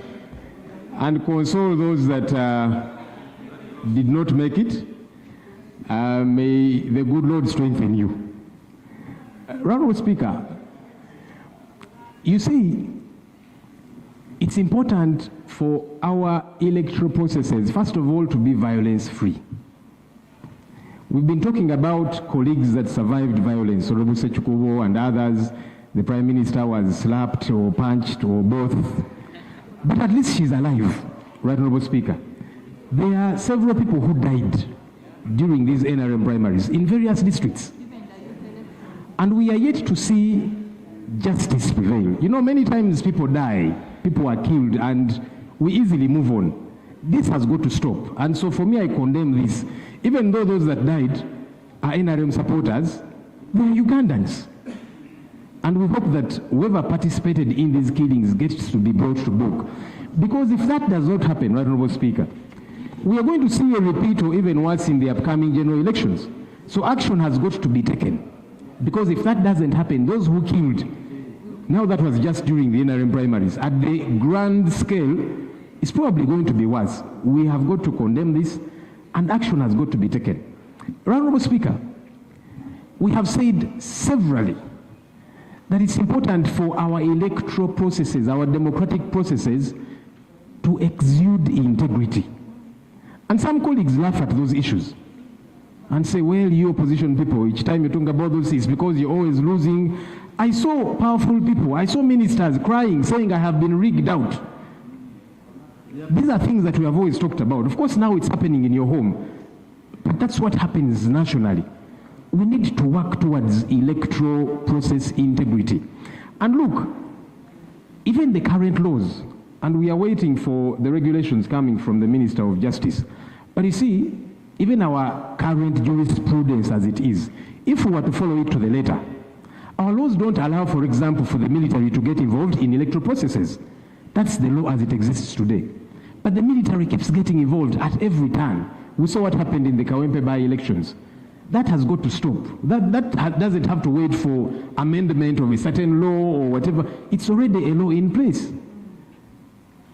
F: and console those that did not make it. May the good Lord strengthen you. Honorable Speaker, you see, it's important for our electoral processes, first of all, to be violence-free. We've been talking about colleagues that survived violence, Honorable Sechukubo and others. The Prime Minister was slapped or punched or both. But at least she's alive, right, Honorable Speaker. There are several people who died during these NRM primaries in various districts. And we are yet to see justice prevail. You know, many times people die, people are killed, and we easily move on. This has got to stop. And so for me, I condemn this. Even though those that died are NRM supporters, they are Ugandans. And we hope that whoever participated in these killings gets to be brought to book. Because if that does not happen, right, Honorable Speaker, we are going to see a repeat or even worse in the upcoming general elections. So action has got to be taken. Because if that doesn't happen, those who killed, now that was just during the NRM primaries, at the grand scale, it's probably going to be worse. We have got to condemn this, and action has got to be taken. Honorable Speaker, we have said severally that it's important for our electoral processes, our democratic processes, to exude integrity. And some colleagues laugh at those issues and say, well, you opposition people, each time you talk about those things, because you're always losing. I saw powerful people, I saw ministers crying, saying, I have been rigged out. These are things that we have always talked about. Of course, now it's happening in your home, but that's what happens nationally. We need to work towards electoral process integrity. And look, even the current laws, and we are waiting for the regulations coming from the Minister of Justice. But you see, even our current jurisprudence as it is, if we were to follow it to the letter, our laws don't allow, for example, for the military to get involved in electoral processes.
G: That's the law as it exists today. But the military keeps getting involved at every turn. We saw what happened in the Kawempe by-elections. That has got to stop. That doesn't have to wait for amendment of a certain law or whatever. It's already a law in place.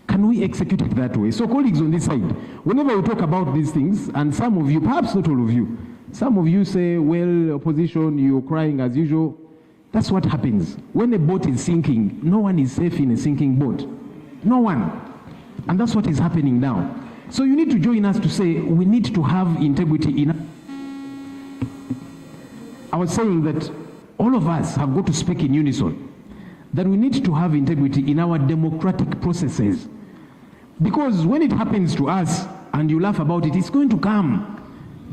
G: Can we execute it that way? So colleagues on this side, whenever we talk about these things, and some of you, perhaps not all of you, some of you say, well, opposition, you're crying as usual. That's what happens. When a boat is sinking, no one is safe in a sinking boat. No one. And that's what is happening now. So you need to join us to say, we need to have integrity in. I was saying that all of us have got to speak in unison, that we need to have integrity in our democratic processes. Because when it happens to us and you laugh about it, it's going to come.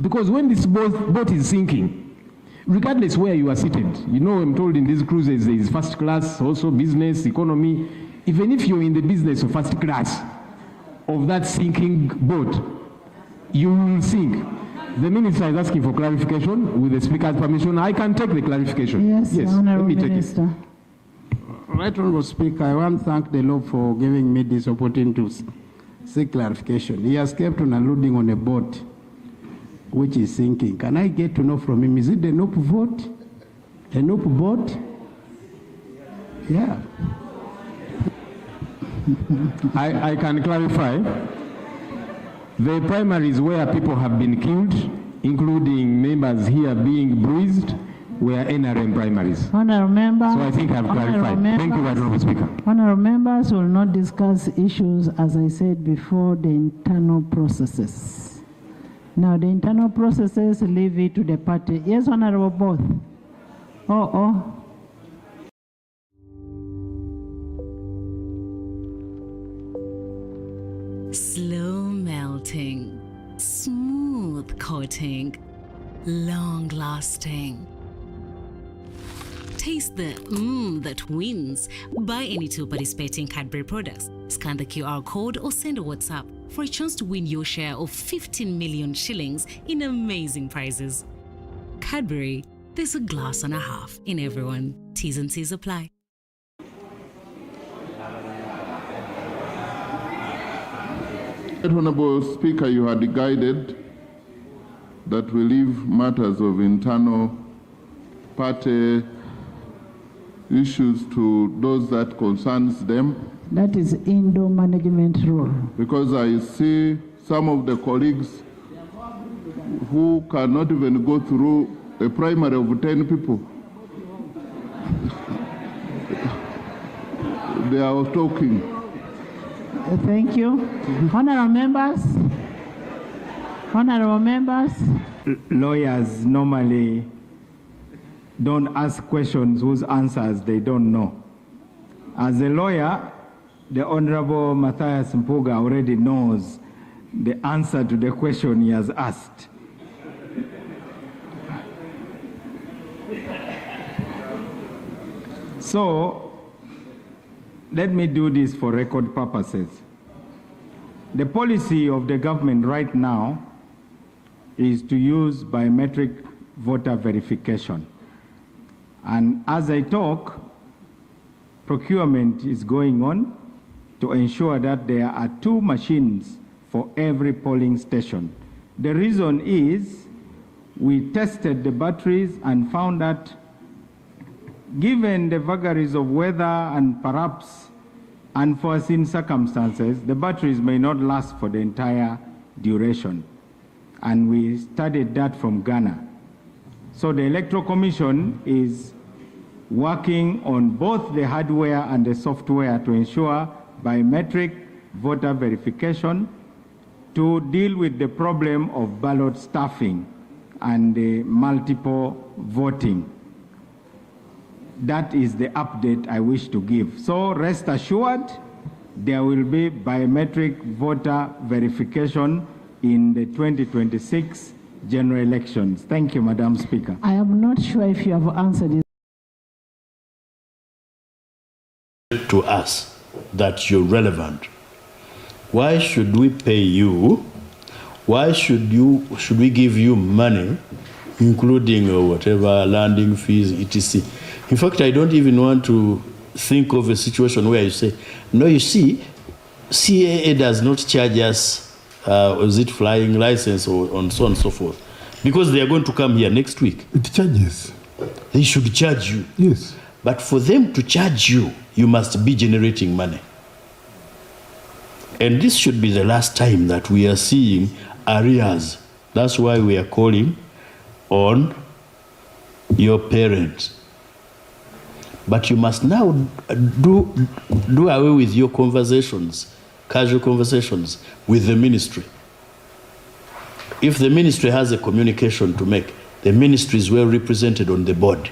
G: Because when this boat is sinking, regardless where you are seated, you know, I'm told in these cruises there is first class, also business, economy. Even if you're in the business of first class of that sinking boat, you will sink. The minister is asking for clarification. With the speaker's permission, I can take the clarification.
B: Yes, Honorable
G: let me
B: Minister.
G: take it.
H: Right Honorable Speaker, I want to thank the Lord for giving me this opportunity to seek clarification. He has kept on alluding on a boat which is sinking. Can I get to know from him, is it the NOP vote? A NOP boat? Yeah.
G: I can clarify. The primaries where people have been killed, including members here being bruised, were NRM primaries.
B: Honourable members.
G: So I think I've clarified. Thank you, Honourable Speaker.
B: Honourable members will not discuss issues, as I said before, the internal processes. Now, the internal processes, leave it to the party. Yes, Honourable both.
W: Slow melting, smooth coating, long lasting. Taste the that wins. Buy any two participating Cadbury products. Scan the QR code or send a WhatsApp for a chance to win your share of 15 million shillings in amazing prizes. Cadbury, there's a glass and a half in everyone. T's and C's apply.
U: Honorable Speaker, you had guided that we leave matters of internal party issues to those that concerns them.
B: That is Indo management rule.
U: Because I see some of the colleagues who cannot even go through a primary of 10 people. They are talking.
B: Thank you. Honourable members. Honourable members.
X: Lawyers normally don't ask questions whose answers they don't know. As a lawyer, the Honourable Matthias Mpuga already knows the answer to the question he has asked. So, let me do this for record purposes. The policy of the government right now is to use biometric voter verification. And as I talk, procurement is going on to ensure that there are 2 machines for every polling station. The reason is we tested the batteries and found that given the vagaries of weather and perhaps unforeseen circumstances, the batteries may not last for the entire duration. And we studied that from Ghana. So the Electoral Commission is working on both the hardware and the software to ensure biometric voter verification to deal with the problem of ballot stuffing and multiple voting. That is the update I wish to give. So rest assured, there will be biometric voter verification in the 2026 general elections. Thank you, Madam Speaker.
B: I am not sure if you have answered it.
Y: To us that you're relevant. Why should we pay you? Why should we give you money, including whatever landing fees, etc.? In fact, I don't even want to think of a situation where you say, no, you see, CAA does not charge us, is it flying license or on so on and so forth, because they are going to come here next week.
A: It charges.
Y: They should charge you.
A: Yes.
Y: But for them to charge you, you must be generating money. And this should be the last time that we are seeing arrears. That's why we are calling on your parents. But you must now do away with your conversations, casual conversations with the ministry. If the ministry has a communication to make, the ministry is well represented on the board.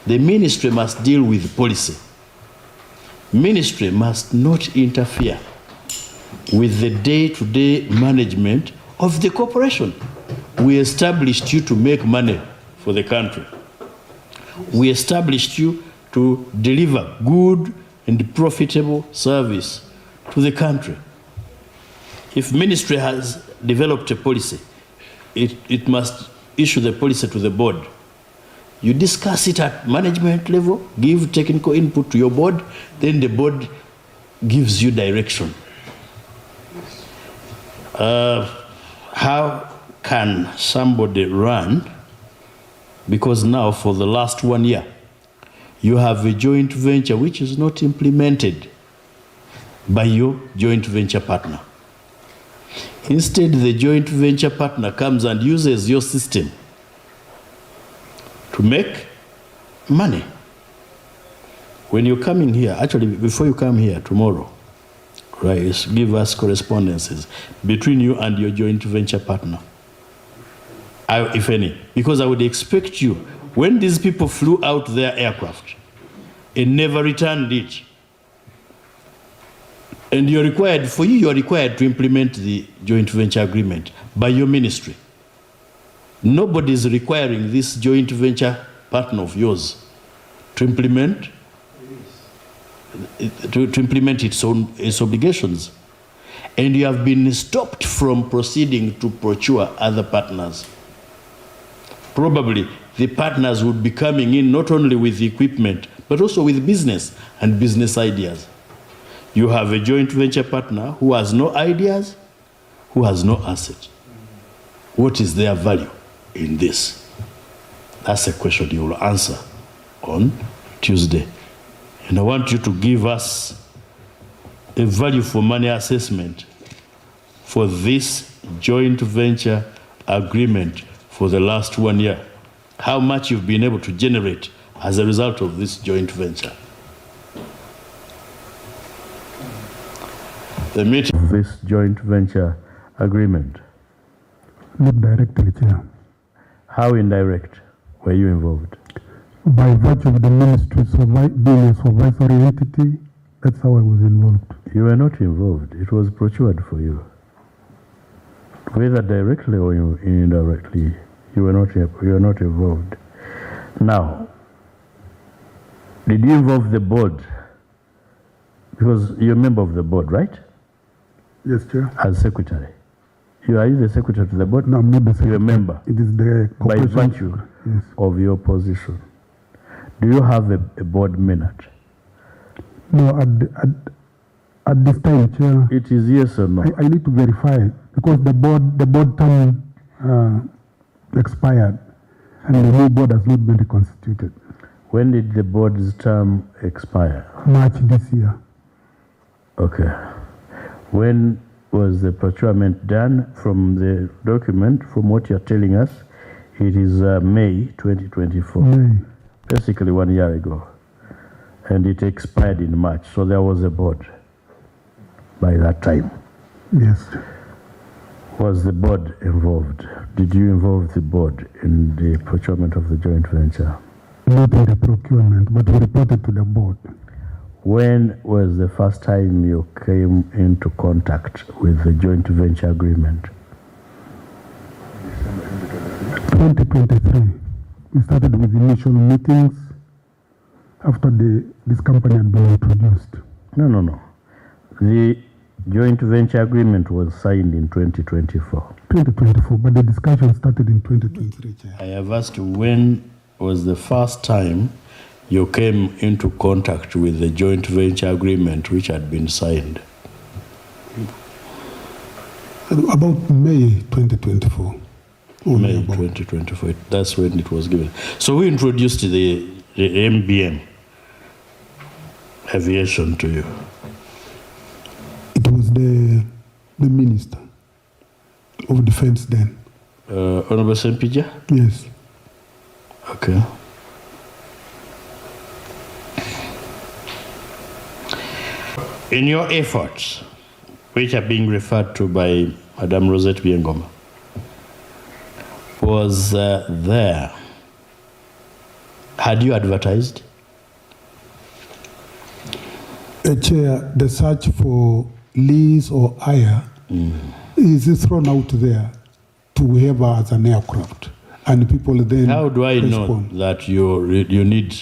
Y: The ministry must deal with policy. Ministry must not interfere with the day-to-day management of the corporation. We established you to make money for the country. We established you to deliver good and profitable service to the country. If ministry has developed a policy, it must issue the policy to the board. You discuss it at management level, give technical input to your board, then the board gives you direction. How can somebody run? Because now for the last 1 year, you have a joint venture which is not implemented by your joint venture partner. Instead, the joint venture partner comes and uses your system to make money. When you're coming here, actually, before you come here tomorrow, right, give us correspondences between you and your joint venture partner, if any, because I would expect you, when these people flew out their aircraft and never returned it, and you're required to implement the joint venture agreement by your ministry. Nobody is requiring this joint venture partner of yours to implement its obligations. And you have been stopped from proceeding to procure other partners. Probably the partners would be coming in not only with equipment, but also with business and business ideas. You have a joint venture partner who has no ideas, who has no asset. What is their value in this? That's a question you will answer on Tuesday. And I want you to give us a value for money assessment for this joint venture agreement for the last 1 year. How much you've been able to generate as a result of this joint venture. The meeting of this joint venture agreement.
A: Not directly, Chair.
Y: How indirect were you involved?
A: By virtue of the ministry being a supervisory entity, that's how I was involved.
Y: You were not involved. It was procured for you. Whether directly or indirectly, you were not involved. Now, did you involve the board? Because you're a member of the board, right?
A: Yes, Chair.
Y: As secretary. Are you the secretary to the board?
A: No, I'm not the secretary.
Y: You're a member.
A: It is the
Y: by virtue of your position. Do you have a board minute?
A: No, at this time, Chair.
Y: It is yes or no?
A: I need to verify it because the board term expired and the new board has not been reconstituted.
Y: When did the board's term expire?
A: March this year.
Y: Okay. When was the procurement done? From the document, from what you're telling us, it is May 2024.
A: May.
Y: Basically 1 year ago. And it expired in March, so there was a board by that time.
A: Yes.
Y: Was the board involved? Did you involve the board in the procurement of the joint venture?
A: Not in the procurement, but we reported to the board.
Y: When was the first time you came into contact with the joint venture agreement?
A: 2023. We started with initial meetings after this company had been introduced.
Y: No. The joint venture agreement was signed in 2024.
A: 2024, but the discussion started in 2023, Chair.
Y: I have asked you, when was the first time you came into contact with the joint venture agreement which had been signed?
A: About May 2024.
Y: May 2024, that's when it was given. So who introduced the MBM aviation to you?
A: It was the Minister of Defense then.
Y: Honorable Sempija?
A: Yes.
Y: Okay. In your efforts, which are being referred to by Madame Rosette Biengoma, was had you advertised?
A: Chair, the search for lease or hire is thrown out there to whoever has an aircraft, and people then.
Y: How do I know that you need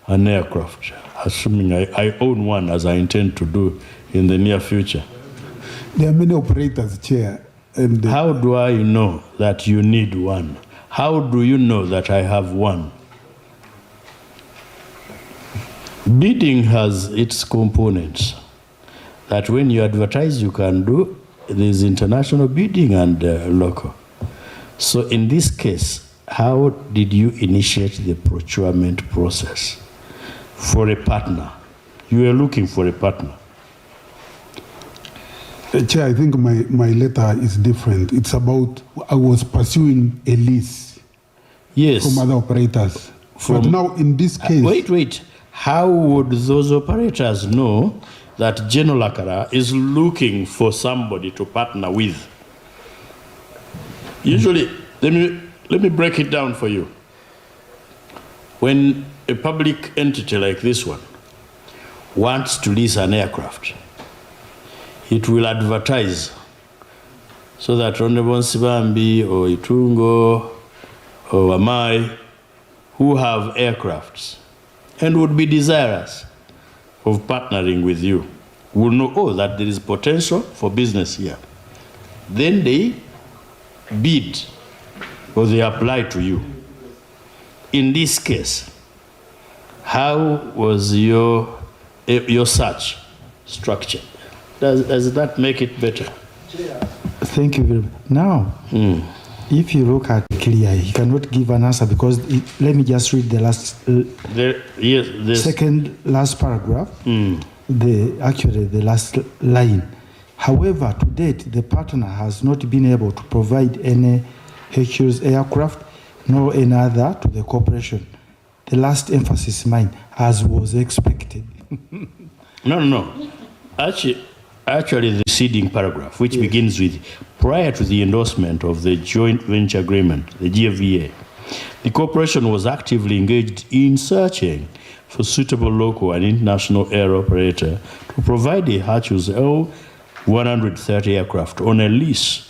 Y: an aircraft? Assuming I own one, as I intend to do in the near future.
A: There are many operators, Chair. And
Y: how do I know that you need one? How do you know that I have one? Bidding has its components. That when you advertise, you can do. There's international bidding and local. So in this case, how did you initiate the procurement process for a partner? You were looking for a partner.
A: Chair, I think my letter is different. It's about I was pursuing a lease from other operators. But now in this case...
Y: Wait. How would those operators know that General Akara is looking for somebody to partner with? Usually, let me break it down for you. When a public entity like this one wants to lease an aircraft, it will advertise so that Honorable Sibambi or Itungo or Amai, who have aircrafts and would be desirous of partnering with you, will know, that there is potential for business here. Then they bid or they apply to you. In this case, how was your search structured? Does that make it better?
I: Thank you very much. Now, if you look at clear, you cannot give an answer because let me just read the last second last paragraph. Actually the last line. However, to date, the partner has not been able to provide any HU's aircraft nor any other to the corporation. The last emphasis mine, as was expected.
Y: No. Actually, the preceding paragraph, which begins with, prior to the endorsement of the joint venture agreement, the GVA, the corporation was actively engaged in searching for suitable local and international air operator to provide a HU's L130 aircraft on a lease.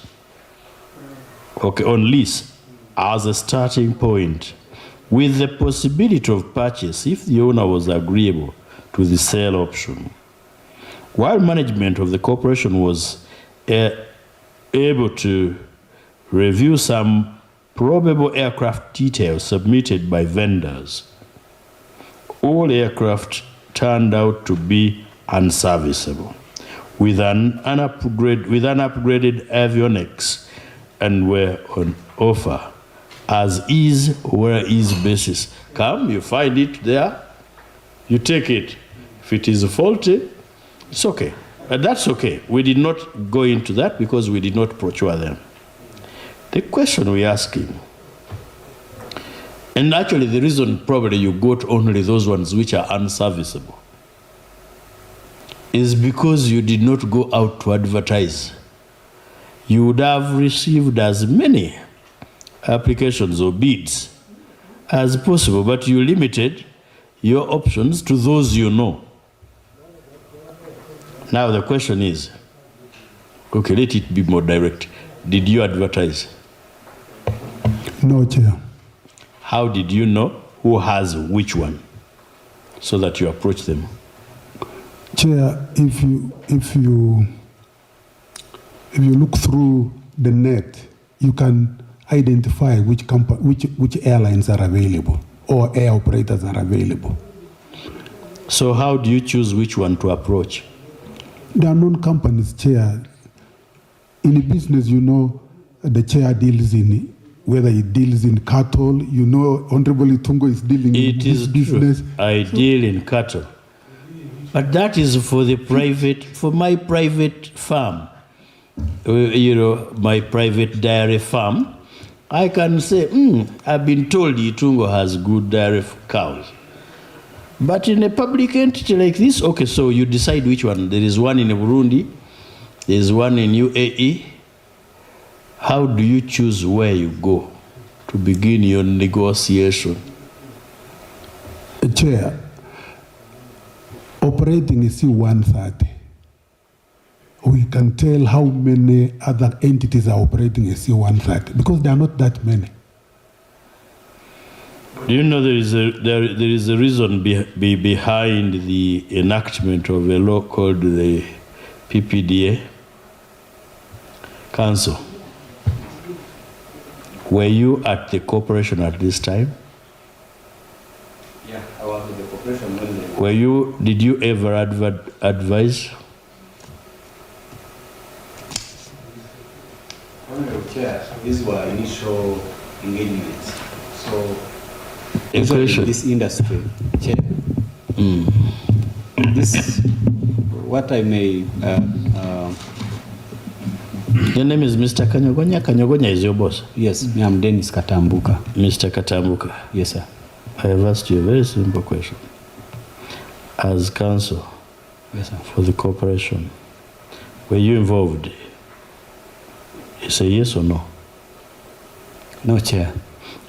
Y: On lease as a starting point, with the possibility of purchase if the owner was agreeable to the sale option. While management of the corporation was able to review some probable aircraft details submitted by vendors, all aircraft turned out to be unserviceable, with an upgraded avionics, and were on offer as is where is basis. Come, you find it there, you take it. If it is faulty, it's okay. But that's okay. We did not go into that because we did not procure them. The question we're asking, and actually the reason probably you got only those ones which are unserviceable, is because you did not go out to advertise. You would have received as many applications or bids as possible, but you limited your options to those you know. Now the question is, okay, let it be more direct. Did you advertise?
A: No, Chair.
Y: How did you know who has which one so that you approach them?
A: Chair, if you look through the net, you can identify which airlines are available or air operators are available.
Y: So how do you choose which one to approach?
A: There are known companies, Chair. In business, you know, the chair deals in, whether he deals in cattle, you know, Honorable Itungo is dealing in this business.
Y: True. I deal in cattle. But that is for the private, for my private farm. You know, my private dairy farm. I can say, I've been told Itungo has good dairy cows. But in a public entity like this, okay, so you decide which one. There is one in Burundi, there is one in UAE. How do you choose where you go to begin your negotiation?
A: Chair, operating is C-130. We can tell how many other entities are operating a C-130 because there are not that many.
Y: Do you know there is a reason behind the enactment of a law called the PPDA Council? Were you at the corporation at this time?
J: Yeah, I was at the corporation when
Y: Were you? Did you ever advise?
J: Honorable Chair, these were initial engagements. So,
Y: In
J: this industry, Chair, this, what I may.
Y: Your name is Mr. Kanyogonya. Kanyogonya is your boss?
J: Yes, I'm Dennis Katambuka.
Y: Mr. Katambuka.
J: Yes, sir.
Y: I have asked you a very simple question. As counsel for the corporation, were you involved? You say yes or no?
J: No, Chair.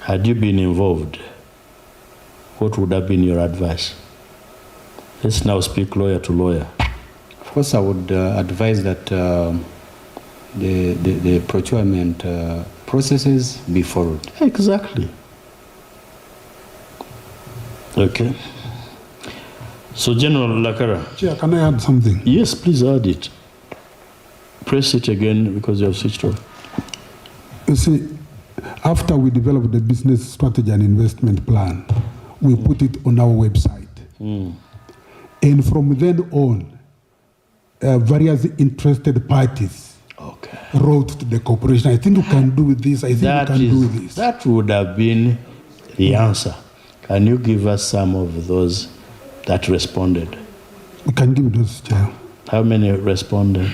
Y: Had you been involved, what would have been your advice? Let's now speak lawyer to lawyer.
J: Of course, I would advise that the procurement processes be followed.
Y: Exactly. Okay. So, General Lakara.
A: Chair, can I add something?
Y: Yes, please add it. Press it again because you have switched off.
A: You see, after we developed the business strategy and investment plan, we put it on our website. And from then on, various interested parties wrote to the corporation, I think you can do this, I think you can do this.
Y: That would have been the answer. Can you give us some of those that responded?
A: We can give those, Chair.
Y: How many responded?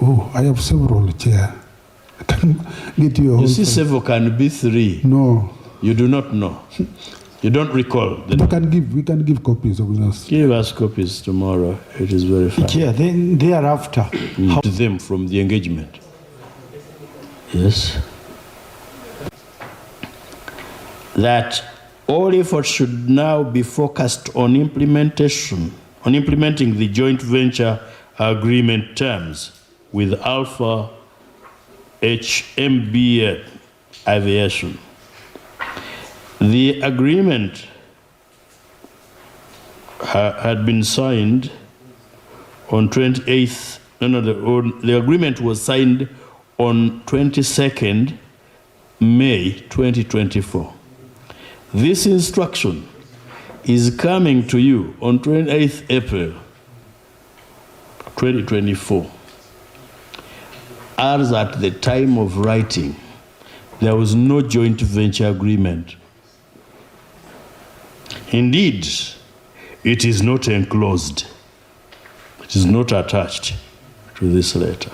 A: Oh, I have several, Chair. I can get you.
Y: You see, several can be 3.
A: No.
Y: You do not know. You don't recall.
A: We can give copies of those.
Y: Give us copies tomorrow. It is very fine.
I: Yeah, then thereafter.
Y: To them from the engagement. Yes. That all efforts should now be focused on implementing the joint venture agreement terms with Alpha HMB Aviation. The agreement had been signed on 28th. The agreement was signed on 22nd May 2024. This instruction is coming to you on 28th April 2024. As at the time of writing, there was no joint venture agreement. Indeed, it is not enclosed. It is not attached to this letter.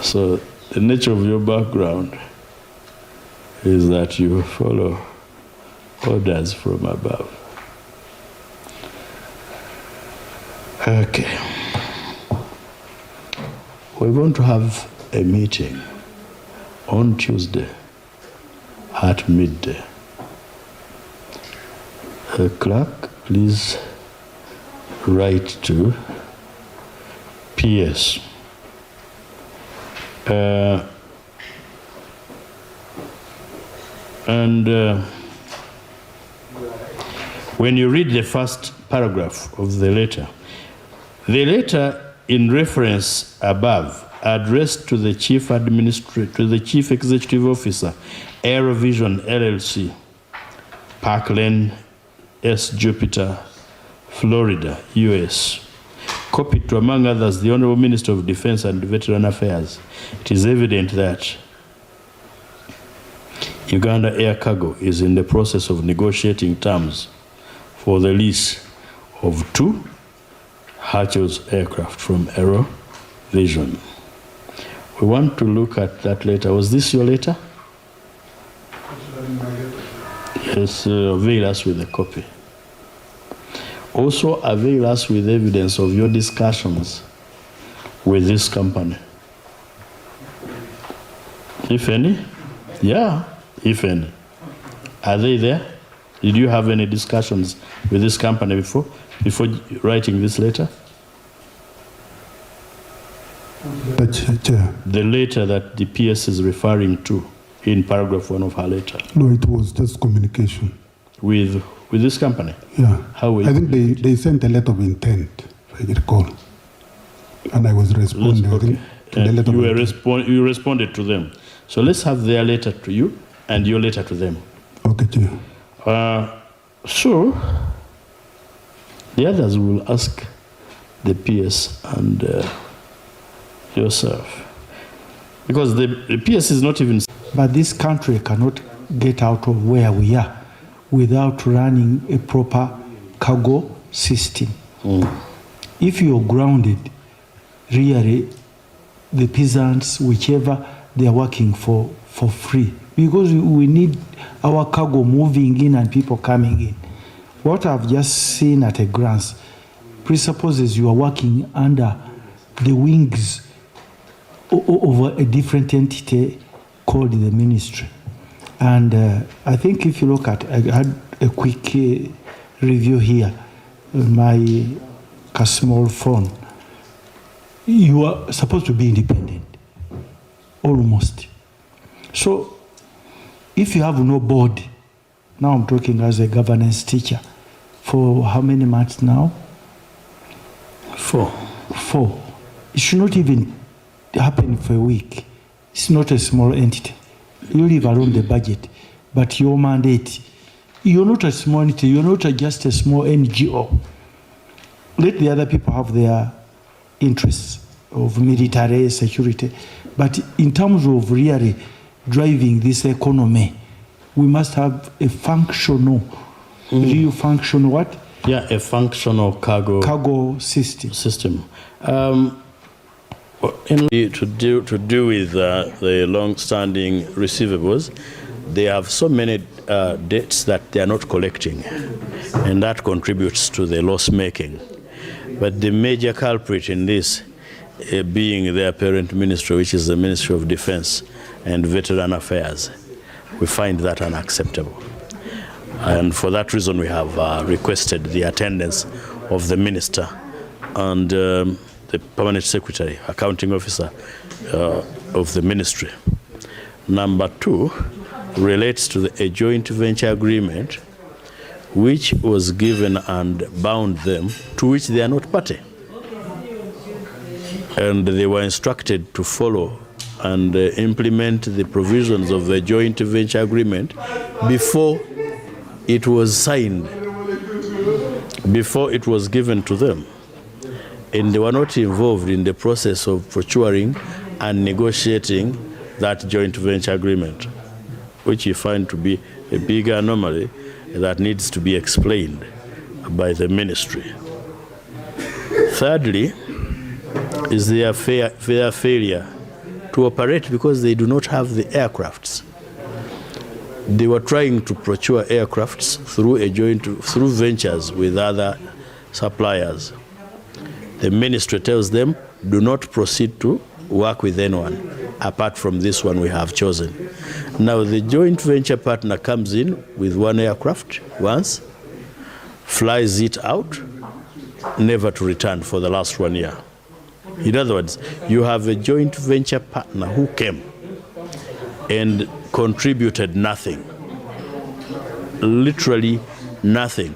Y: So the nature of your background is that you follow orders from above. Okay. We're going to have a meeting on Tuesday at midday. Clerk, please write to PS. When you read the first paragraph of the letter in reference above addressed to the Chief Executive Officer, Aerovision LLC, Parkland, S. Jupiter, Florida, US. Copied to, among others, the Honorable Minister of Defense and Veteran Affairs. It is evident that Uganda Air Cargo is in the process of negotiating terms for the lease of 2 Hercules aircraft from Aero Vision. We want to look at that later. Was this your letter? Yes, avail us with a copy. Also avail us with evidence of your discussions with this company. If any? Yeah, if any. Are they there? Did you have any discussions with this company before writing this letter?
A: Chair.
Y: The letter that the PS is referring to in paragraph 1 of her letter.
A: No, it was just communication.
Y: With this company?
A: Yeah.
Y: How
A: I think they sent a letter of intent, if I recall. And I was responding
Y: okay.
A: to the letter of intent.
Y: You responded to them. So let's have their letter to you and your letter to them.
A: Okay, Chair.
Y: So, the others will ask the PS and yourself. Because the PS is not even...
I: But this country cannot get out of where we are without running a proper cargo system. If you're grounded, really, the peasants, whichever, they are working for free. Because we need our cargo moving in and people coming in. What I've just seen at a glance presupposes you are working under the wings of a different entity called the ministry. And I think if you look at, I had a quick review here on my small phone. You are supposed to be independent, almost. So if you have no board, now I'm talking as a governance teacher, for how many months now?
Y: 4.
I: It should not even happen for a week. It's not a small entity. You leave alone the budget, but your mandate, you're not a small entity, you're not just a small NGO. Let the other people have their interests of military security. But in terms of really driving this economy, we must have a functional, real functional what?
Y: Yeah, a functional cargo
I: system.
Y: To do with the long-standing receivables, they have so many debts that they are not collecting, and that contributes to the loss-making. But the major culprit in this being their parent ministry, which is the Ministry of Defense and Veteran Affairs. We find that unacceptable. And for that reason, we have requested the attendance of the minister and the permanent secretary, accounting officer of the ministry. Number 2 relates to a joint venture agreement which was given and bound them, to which they are not party. And they were instructed to follow and implement the provisions of the joint venture agreement before it was signed, before it was given to them. And they were not involved in the process of procuring and negotiating that joint venture agreement, which you find to be a big anomaly that needs to be explained by the ministry. Thirdly, is their failure to operate because they do not have the aircrafts. They were trying to procure aircrafts through ventures with other suppliers. The ministry tells them, do not proceed to work with anyone apart from this one we have chosen. Now the joint venture partner comes in with one aircraft once, flies it out, never to return for the last 1 year. In other words, you have a joint venture partner who came and contributed nothing, literally nothing,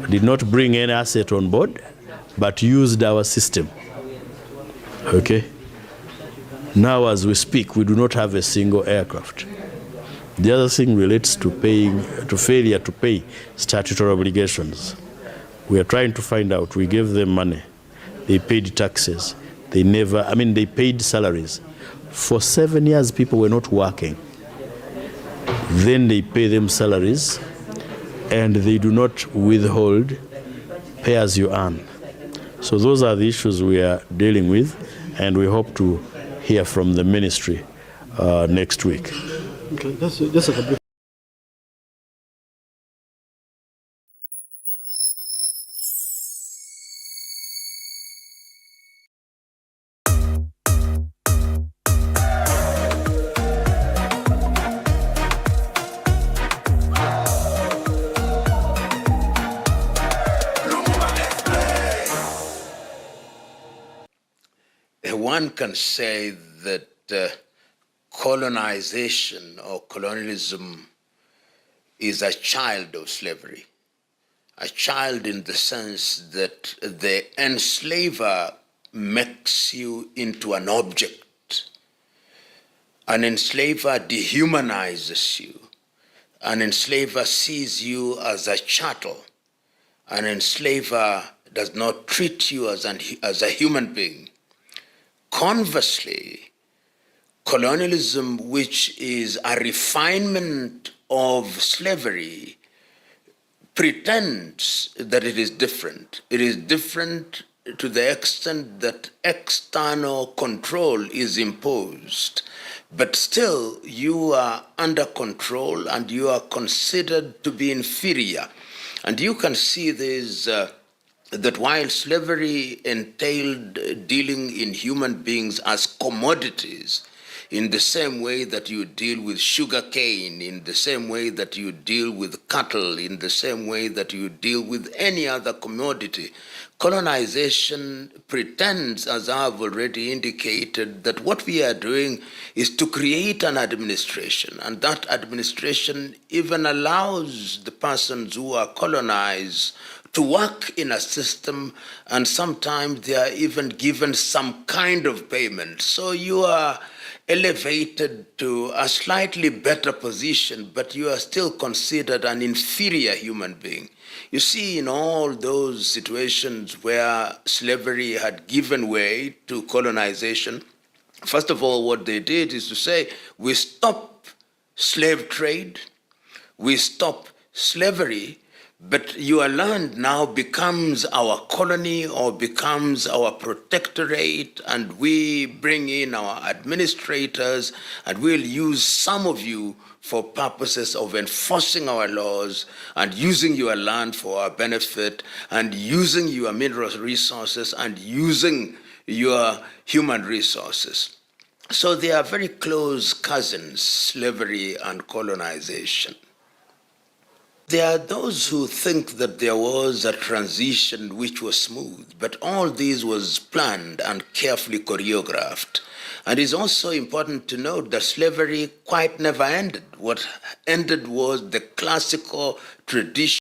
Y: did not bring any asset on board, but used our system. Okay? Now as we speak, we do not have a single aircraft. The other thing relates to failure to pay statutory obligations. We are trying to find out. We gave them money. They paid taxes. They paid salaries. For 7 years, people were not working. Then they pay them salaries, and they do not withhold pay as you earn. So those are the issues we are dealing with, and we hope to hear from the ministry next week.
D: Okay, that's a brief.
K: One can say that colonization or colonialism is a child of slavery. A child in the sense that the enslaver makes you into an object. An enslaver dehumanizes you. An enslaver sees you as a chattel. An enslaver does not treat you as a human being. Conversely, colonialism, which is a refinement of slavery, pretends that it is different. It is different to the extent that external control is imposed, but still you are under control and you are considered to be inferior. And you can see this that while slavery entailed dealing in human beings as commodities, in the same way that you deal with sugar cane, in the same way that you deal with cattle, in the same way that you deal with any other commodity, colonization pretends, as I've already indicated, that what we are doing is to create an administration, and that administration even allows the persons who are colonized to work in a system, and sometimes they are even given some kind of payment. So you are elevated to a slightly better position, but you are still considered an inferior human being. You see, in all those situations where slavery had given way to colonization, first of all, what they did is to say, we stop slave trade, we stop slavery, but your land now becomes our colony or becomes our protectorate, and we bring in our administrators, and we'll use some of you for purposes of enforcing our laws and using your land for our benefit and using your mineral resources and using your human resources. So they are very close cousins, slavery and colonization. There are those who think that there was a transition which was smooth, but all this was planned and carefully choreographed. And it's also important to note that slavery quite never ended. What ended was the classical tradition